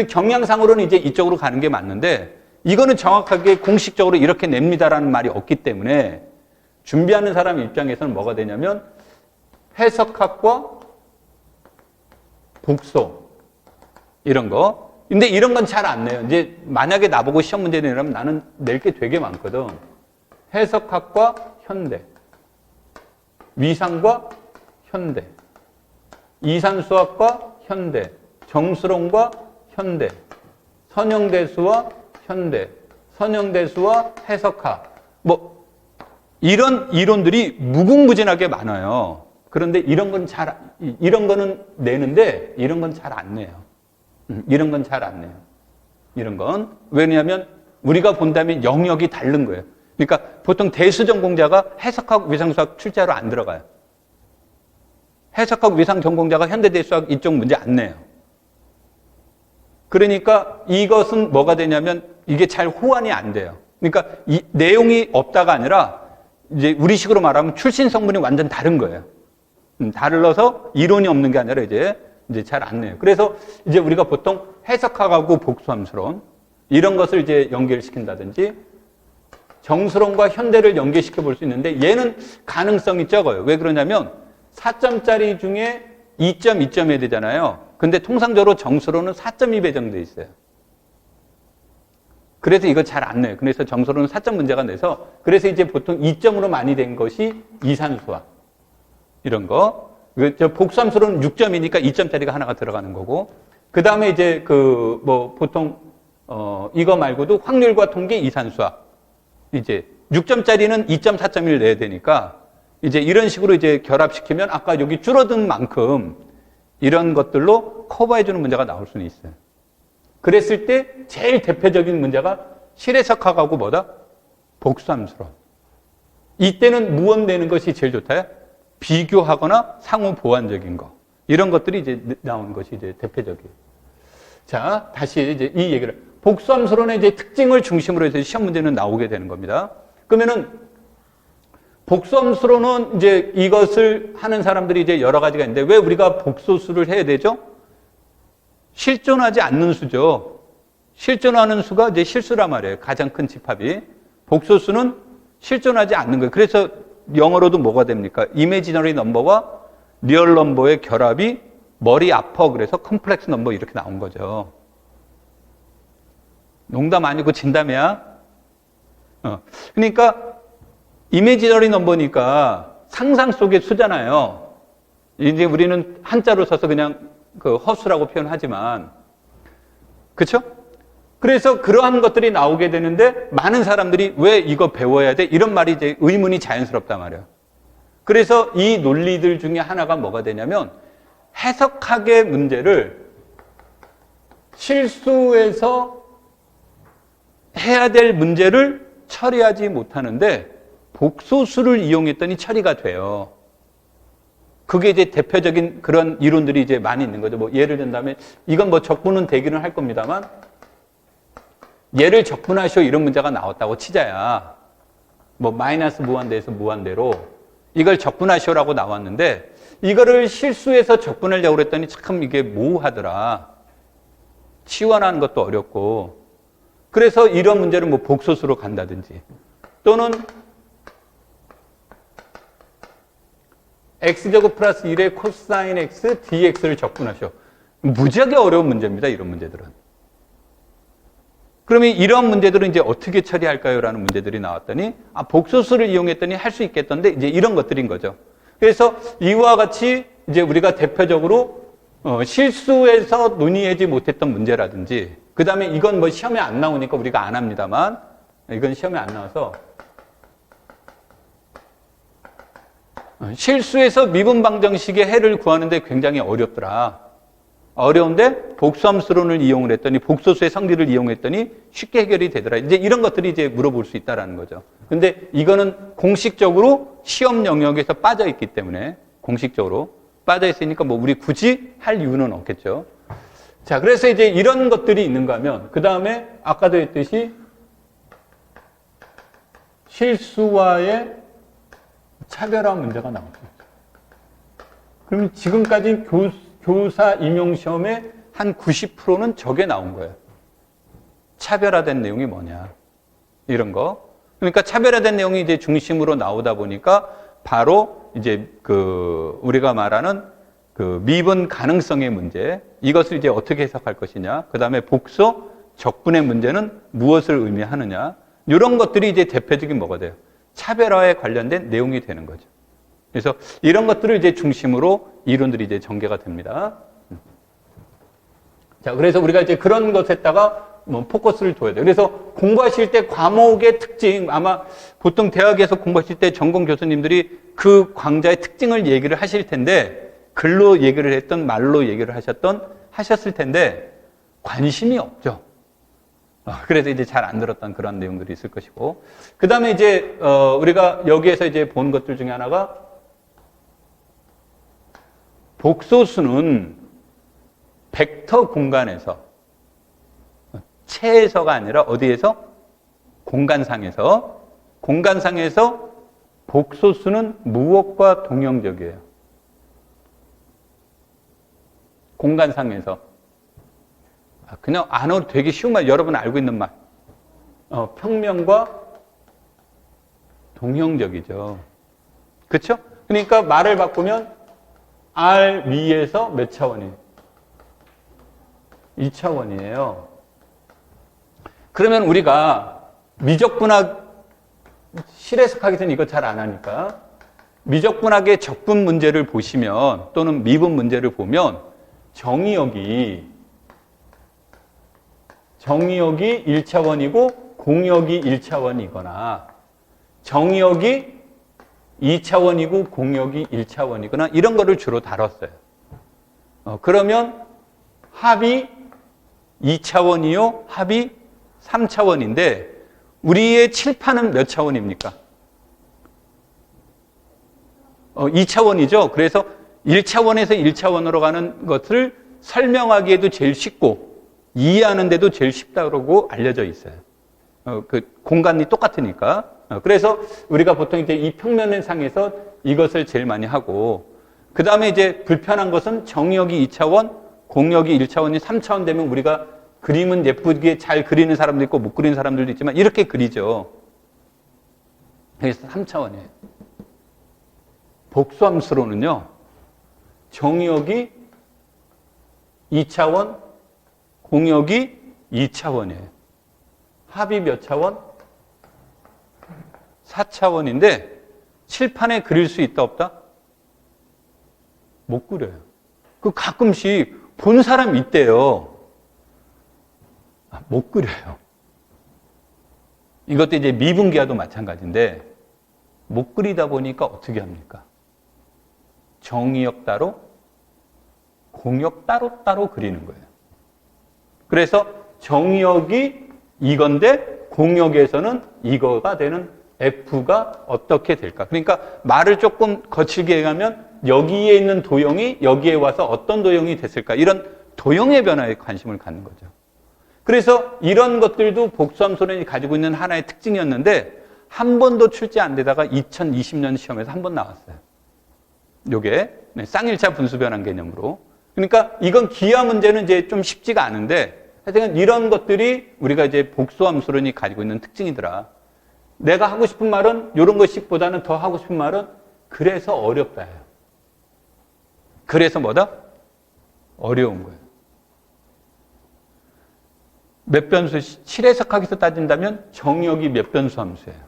경향상으로는 이제 이쪽으로 가는 게 맞는데, 이거는 정확하게 공식적으로 이렇게 냅니다라는 말이 없기 때문에 준비하는 사람 입장에서는 뭐가 되냐면 해석학과 복소 이런 거. 근데 이런 건 잘 안 내요. 이제 만약에 나보고 시험 문제 내라면 나는 낼 게 되게 많거든. 해석학과 현대, 위상과 현대, 이산수학과 현대, 정수론과 현대, 선형대수와 현대, 선형대수와 해석학. 뭐 이런 이론들이 무궁무진하게 많아요. 그런데 이런 거는 내는데 이런 건 잘 안 내요. 이런 건 잘 안 내요. 이런 건. 왜냐하면 우리가 본다면 영역이 다른 거예요. 그러니까 보통 대수 전공자가 해석학, 위상수학 출제하러 안 들어가요. 해석학, 위상 전공자가 현대대수학 이쪽 문제 안 내요. 그러니까 이것은 뭐가 되냐면 이게 잘 호환이 안 돼요. 그러니까 이 내용이 없다가 아니라 이제 우리식으로 말하면 출신 성분이 완전 다른 거예요. 달라서 이론이 없는 게 아니라 이제 잘 안 내요. 그래서 이제 우리가 보통 해석학하고 복수함수론 이런 것을 이제 연결시킨다든지 정수론과 현대를 연계시켜 볼 수 있는데 얘는 가능성이 적어요. 왜 그러냐면 4점짜리 중에 2점, 2점 해야 되잖아요. 근데 통상적으로 정수론은 4점이 배정돼 있어요. 그래서 이거 잘 안 내요. 그래서 정수론은 4점 문제가 내서 그래서 이제 보통 2점으로 많이 된 것이 이산수학 이런 거. 복수함수로는 6점이니까 2점짜리가 하나가 들어가는 거고. 그 다음에 이제 보통 이거 말고도 확률과 통계 이산수학. 이제 6점짜리는 2.4.1 내야 되니까 이제 이런 식으로 이제 결합시키면 아까 여기 줄어든 만큼 이런 것들로 커버해주는 문제가 나올 수는 있어요. 그랬을 때 제일 대표적인 문제가 실해석학하고 뭐다? 복수함수론. 이때는 무엇 내는 것이 제일 좋다요? 비교하거나 상호 보완적인 거. 이런 것들이 이제 나오는 것이 이제 대표적이에요. 자, 다시 이제 이 얘기를. 복수함수론의 이제 특징을 중심으로 해서 시험 문제는 나오게 되는 겁니다. 그러면은 복수함수론은 이제 이것을 하는 사람들이 이제 여러 가지가 있는데 왜 우리가 복소수를 해야 되죠? 실존하지 않는 수죠. 실존하는 수가 이제 실수란 말이에요. 가장 큰 집합이. 복소수는 실존하지 않는 거예요. 그래서 영어로도 뭐가 됩니까? 이미지너리 넘버와 리얼 넘버의 결합이 머리 아파 그래서 컴플렉스 넘버 이렇게 나온 거죠. 농담 아니고 진담이야. 그러니까 이미지너리 넘버니까 상상 속의 수잖아요. 이제 우리는 한자로 써서 그냥 그 허수라고 표현하지만, 그렇죠? 그래서 그러한 것들이 나오게 되는데 많은 사람들이 왜 이거 배워야 돼? 이런 말이 이제 의문이 자연스럽단 말이에요. 그래서 이 논리들 중에 하나가 뭐가 되냐면 해석학의 문제를 실수해서 해야 될 문제를 처리하지 못하는데 복소수를 이용했더니 처리가 돼요. 그게 이제 대표적인 그런 이론들이 이제 많이 있는 거죠. 뭐 예를 든다면 이건 뭐 적분은 되기는 할 겁니다만 얘를 적분하시오 이런 문제가 나왔다고 치자야. 뭐 마이너스 무한대에서 무한대로 이걸 적분하시오라고 나왔는데 이거를 실수해서 적분하려고 그랬더니 참 이게 모호하더라. 치환하는 것도 어렵고. 그래서 이런 문제를 뭐 복소수로 간다든지 또는 x제곱 플러스 1의 코사인 x dx를 적분하시오. 무지하게 어려운 문제입니다. 이런 문제들은. 그러면 이런 문제들은 이제 어떻게 처리할까요? 라는 문제들이 나왔더니 복소수를 이용했더니 할 수 있겠던데 이제 이런 것들인 거죠. 그래서 이와 같이 이제 우리가 대표적으로 실수해서 논의하지 못했던 문제라든지 그 다음에 이건 뭐 시험에 안 나오니까 우리가 안 합니다만 이건 시험에 안 나와서 실수해서 미분 방정식의 해를 구하는데 굉장히 어렵더라. 어려운데 복수함수론을 이용을 했더니 복소수의 성질을 이용했더니 쉽게 해결이 되더라. 이제 이런 것들이 이제 물어볼 수 있다라는 거죠. 근데 이거는 공식적으로 시험 영역에서 빠져 있기 때문에 공식적으로 빠져 있으니까 뭐 우리 굳이 할 이유는 없겠죠. 자, 그래서 이제 이런 것들이 있는가 하면 그 다음에 아까도 했듯이 실수와의 차별화 문제가 나오죠. 그럼 지금까지 교사 임용시험의 한 90%는 저게 나온 거예요. 차별화된 내용이 뭐냐. 이런 거. 그러니까 차별화된 내용이 이제 중심으로 나오다 보니까 바로 이제 우리가 말하는 미분 가능성의 문제. 이것을 이제 어떻게 해석할 것이냐. 그 다음에 복소, 적분의 문제는 무엇을 의미하느냐. 이런 것들이 이제 대표적인 뭐가 돼요? 차별화에 관련된 내용이 되는 거죠. 그래서 이런 것들을 이제 중심으로 이론들이 이제 전개가 됩니다. 자, 그래서 우리가 이제 그런 것에다가 포커스를 둬야 돼요. 그래서 공부하실 때 과목의 특징, 아마 보통 대학에서 공부하실 때 전공 교수님들이 그 강좌의 특징을 얘기를 하실 텐데, 글로 얘기를 했던, 말로 얘기를 하셨을 텐데, 관심이 없죠. 그래서 이제 잘 안 들었던 그런 내용들이 있을 것이고. 그 다음에 이제, 우리가 여기에서 이제 본 것들 중에 하나가, 복소수는 벡터 공간에서, 체에서가 아니라 어디에서? 공간상에서 복소수는 무엇과 동형적이에요? 공간상에서. 그냥 안으로 되게 쉬운 말, 여러분 알고 있는 말. 평면과 동형적이죠. 그렇죠? 그러니까 말을 바꾸면 R 위에서 몇 차원이에요? 2차원이에요. 그러면 우리가 미적분학 실해석하기는 이거 잘 안 하니까 미적분학의 적분 문제를 보시면 또는 미분 문제를 보면 정의역이 1차원이고 공역이 1차원이거나 정의역이 2차원이고 공역이 1차원이거나 이런 거를 주로 다뤘어요. 그러면 합이 2차원이요, 합이 3차원인데 우리의 칠판은 몇 차원입니까? 2차원이죠. 그래서 1차원에서 1차원으로 가는 것을 설명하기에도 제일 쉽고 이해하는 데도 제일 쉽다고 알려져 있어요. 그 공간이 똑같으니까. 그래서 우리가 보통 이제 이 평면상에서 이것을 제일 많이 하고, 그 다음에 이제 불편한 것은 정역이 2차원, 공역이 1차원이 3차원 되면 우리가 그림은 예쁘게 잘 그리는 사람도 있고 못 그리는 사람들도 있지만 이렇게 그리죠. 그래서 3차원이에요. 복수함수로는요, 정역이 2차원, 공역이 2차원이에요. 합이 몇 차원? 4차원인데 칠판에 그릴 수 있다 없다? 못 그려요. 그 가끔씩 본 사람이 있대요. 못 그려요. 이것도 이제 미분기와도 마찬가지인데 못 그리다 보니까 어떻게 합니까? 정의역 따로, 공역 따로 그리는 거예요. 그래서 정의역이 이건데 공역에서는 이거가 되는 F가 어떻게 될까? 그러니까 말을 조금 거칠게 하면 여기에 있는 도형이 여기에 와서 어떤 도형이 됐을까? 이런 도형의 변화에 관심을 갖는 거죠. 그래서 이런 것들도 복수함수론이 가지고 있는 하나의 특징이었는데 한 번도 출제 안 되다가 2020년 시험에서 한 번 나왔어요. 요게 쌍일차 분수 변환 개념으로. 그러니까 이건 기하 문제는 이제 좀 쉽지가 않은데 하여튼 이런 것들이 우리가 이제 복수함수론이 가지고 있는 특징이더라. 내가 하고 싶은 말은 이런 것식보다는 더 하고 싶은 말은 그래서 어렵다예요. 그래서 뭐다? 어려운 거예요. 몇 변수, 실해석학에서 따진다면 정역이 몇 변수 함수예요?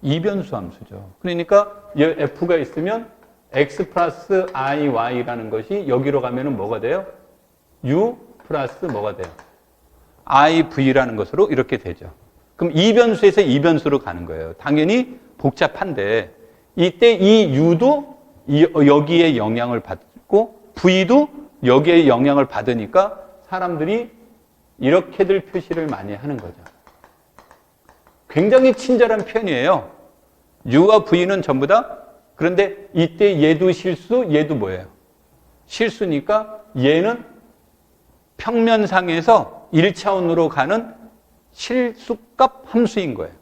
2변수 함수죠. 그러니까 F가 있으면 X 플러스 IY라는 것이 여기로 가면은 뭐가 돼요? U 플러스 뭐가 돼요? IV라는 것으로 이렇게 되죠. 그럼 2변수에서 2변수로 가는 거예요. 당연히 복잡한데 이때 이 U도 여기에 영향을 받고 V도 여기에 영향을 받으니까 사람들이 이렇게들 표시를 많이 하는 거죠. 굉장히 친절한 표현이에요. U와 V는 전부 다. 그런데 이때 얘도 실수, 얘도 뭐예요? 실수니까 얘는 평면상에서 1차원으로 가는 실수값 함수인 거예요.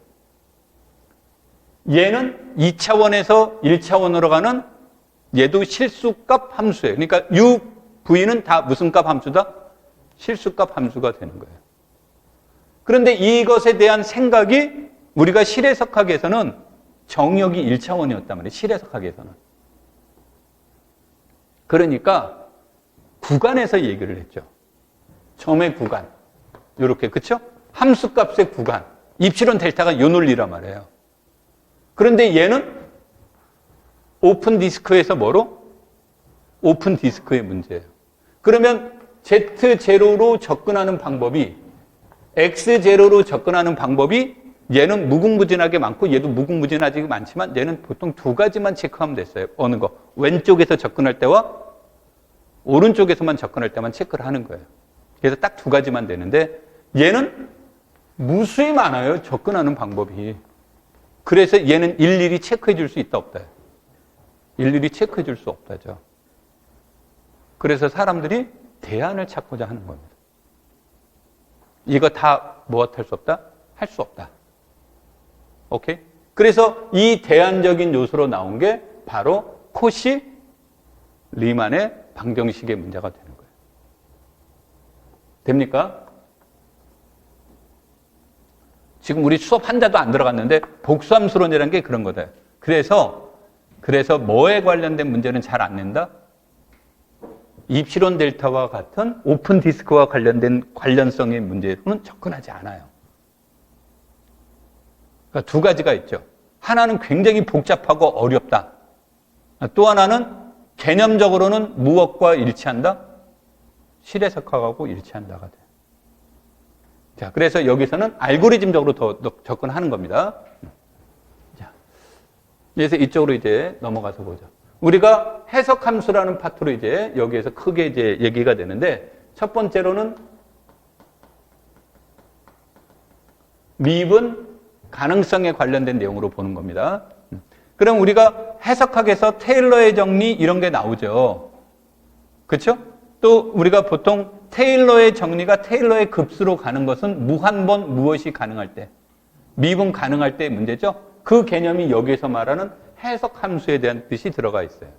얘는 2차원에서 1차원으로 가는 얘도 실수값 함수예요. 그러니까 U, V는 다 무슨 값 함수다? 실수값 함수가 되는 거예요. 그런데 이것에 대한 생각이 우리가 실해석학에서는 정역이 1차원이었단 말이에요. 실해석학에서는. 그러니까 구간에서 얘기를 했죠. 점의 구간. 이렇게, 그쵸? 함수값의 구간. 입실론 델타가 요 논리란 말이에요. 그런데 얘는 오픈 디스크에서 뭐로? 오픈 디스크의 문제예요. 그러면 Z0로 접근하는 방법이 X0로 접근하는 방법이 얘는 무궁무진하게 많고 얘도 무궁무진하게 많지만 얘는 보통 두 가지만 체크하면 됐어요. 어느 거? 왼쪽에서 접근할 때와 오른쪽에서만 접근할 때만 체크를 하는 거예요. 그래서 딱 두 가지만 되는데 얘는 무수히 많아요. 접근하는 방법이. 그래서 얘는 일일이 체크해 줄 수 있다 없다. 일일이 체크해 줄 수 없다죠. 그래서 사람들이 대안을 찾고자 하는 겁니다. 이거 다 무엇할 수 없다? 할 수 없다. 오케이? 그래서 이 대안적인 요소로 나온 게 바로 코시 리만의 방정식의 문제가 되는 거예요. 됩니까? 지금 우리 수업 한자도 안 들어갔는데 복수함수론이라는 게 그런 거다. 그래서 뭐에 관련된 문제는 잘 안 낸다? 입실론 델타와 같은 오픈 디스크와 관련된 관련성의 문제로는 접근하지 않아요. 그러니까 두 가지가 있죠. 하나는 굉장히 복잡하고 어렵다. 또 하나는 개념적으로는 무엇과 일치한다? 실해석학하고 일치한다가 돼요. 자, 그래서 여기서는 알고리즘적으로 더 접근하는 겁니다. 자, 그래서 이쪽으로 이제 넘어가서 보죠. 우리가 해석함수라는 파트로 이제 여기에서 크게 이제 얘기가 되는데 첫 번째로는 미분 가능성에 관련된 내용으로 보는 겁니다. 그럼 우리가 해석학에서 테일러의 정리 이런 게 나오죠. 그렇죠? 또 우리가 보통 테일러의 정리가 테일러의 급수로 가는 것은 무한번 무엇이 가능할 때, 미분 가능할 때의 문제죠. 그 개념이 여기에서 말하는 해석함수에 대한 뜻이 들어가 있어요.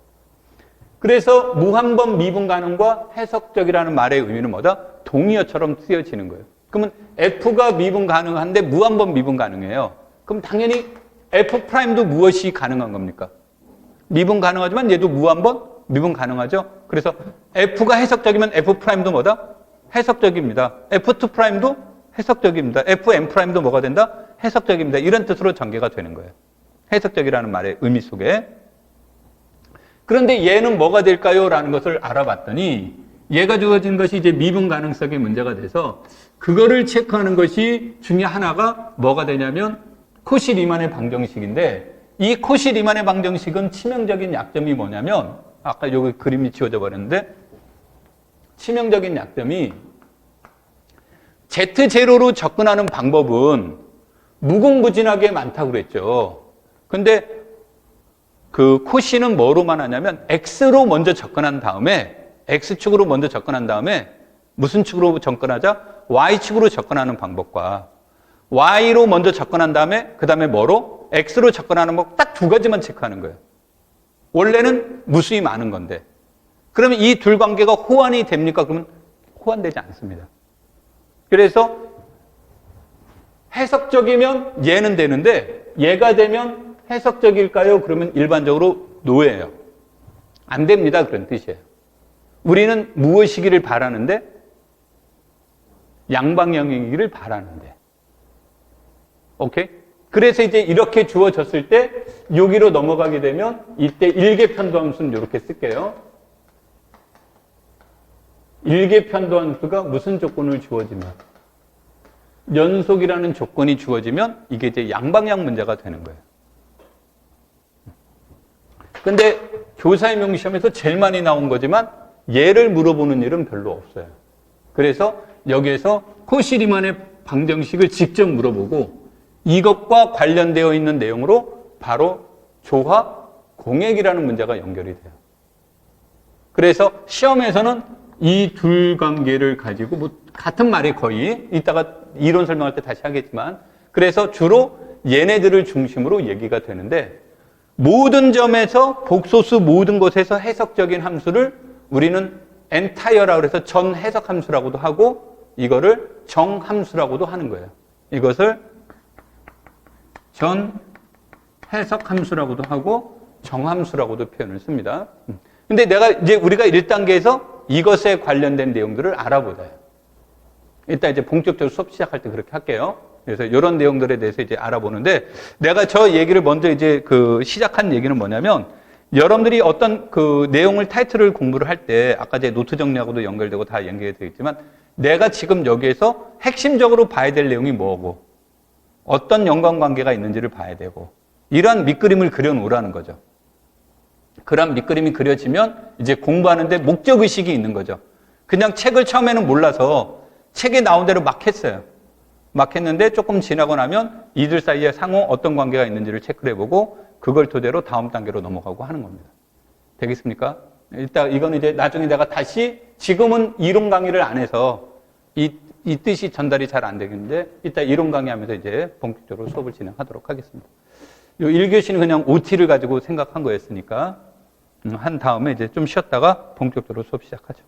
그래서 무한번 미분 가능과 해석적이라는 말의 의미는 뭐다? 동의어처럼 쓰여지는 거예요. 그러면 F가 미분 가능한데 무한번 미분 가능해요. 그럼 당연히 F'도 무엇이 가능한 겁니까? 미분 가능하지만 얘도 무한번 미분 가능하죠. 그래서 F가 해석적이면 F'도 뭐다? 해석적입니다. F2'도 해석적입니다. F'도 뭐가 된다? 해석적입니다. 이런 뜻으로 전개가 되는 거예요. 해석적이라는 말의 의미 속에. 그런데 얘는 뭐가 될까요? 라는 것을 알아봤더니 얘가 주어진 것이 이제 미분 가능성의 문제가 돼서 그거를 체크하는 것이 중에 하나가 뭐가 되냐면 코시 리만의 방정식인데 이 코시 리만의 방정식은 치명적인 약점이 뭐냐면 아까 여기 그림이 지워져 버렸는데 치명적인 약점이 Z0로 접근하는 방법은 무궁무진하게 많다고 그랬죠. 근데 그 코시는 뭐로만 하냐면 X로 먼저 접근한 다음에 X축으로 먼저 접근한 다음에 무슨 축으로 접근하자? Y축으로 접근하는 방법과 Y로 먼저 접근한 다음에 그 다음에 뭐로? X로 접근하는 방법 딱 두 가지만 체크하는 거예요. 원래는 무수히 많은 건데 그러면 이 둘 관계가 호환이 됩니까? 그러면 호환되지 않습니다. 그래서 해석적이면 얘는 되는데 얘가 되면 해석적일까요? 그러면 일반적으로 노예예요. 안 됩니다. 그런 뜻이에요. 우리는 무엇이기를 바라는데 양방향이기를 바라는데 오케이? 그래서 이제 이렇게 주어졌을 때 여기로 넘어가게 되면 이때 일개편도함수는 이렇게 쓸게요. 일개편도함수가 무슨 조건을 주어지면 연속이라는 조건이 주어지면 이게 이제 양방향 문제가 되는 거예요. 근데 교사의 명리 시험에서 제일 많이 나온 거지만 얘를 물어보는 일은 별로 없어요. 그래서 여기에서 코시리만의 방정식을 직접 물어보고 이것과 관련되어 있는 내용으로 바로 조화 공액이라는 문제가 연결이 돼요. 그래서 시험에서는 이 둘 관계를 가지고 뭐 같은 말이 거의 이따가 이론 설명할 때 다시 하겠지만 그래서 주로 얘네들을 중심으로 얘기가 되는데 모든 점에서 복소수 모든 곳에서 해석적인 함수를 우리는 entire라고 해서 전 해석 함수라고도 하고 이거를 정함수라고도 하는 거예요. 이것을 전 해석 함수라고도 하고 정함수라고도 표현을 씁니다. 근데 내가 이제 우리가 1단계에서 이것에 관련된 내용들을 알아보자. 이따 이제 본격적으로 수업 시작할 때 그렇게 할게요. 그래서 이런 내용들에 대해서 이제 알아보는데 내가 저 얘기를 먼저 이제 시작한 얘기는 뭐냐면 여러분들이 어떤 내용을 타이틀을 공부를 할 때 아까 제 노트 정리하고도 연결되고 다 연결이 되어 있지만 내가 지금 여기에서 핵심적으로 봐야 될 내용이 뭐고 어떤 연관관계가 있는지를 봐야 되고 이러한 밑그림을 그려놓으라는 거죠. 그런 밑그림이 그려지면 이제 공부하는데 목적의식이 있는 거죠. 그냥 책을 처음에는 몰라서 책에 나온 대로 막 했어요. 막 했는데 조금 지나고 나면 이들 사이에 상호 어떤 관계가 있는지를 체크를 해보고 그걸 토대로 다음 단계로 넘어가고 하는 겁니다. 되겠습니까? 일단 이건 이제 나중에 내가 다시 지금은 이론 강의를 안 해서 이 뜻이 전달이 잘 안 되겠는데 이따 이론 강의하면서 이제 본격적으로 수업을 진행하도록 하겠습니다. 요 1교시는 그냥 OT를 가지고 생각한 거였으니까 한 다음에 이제 좀 쉬었다가 본격적으로 수업 시작하죠.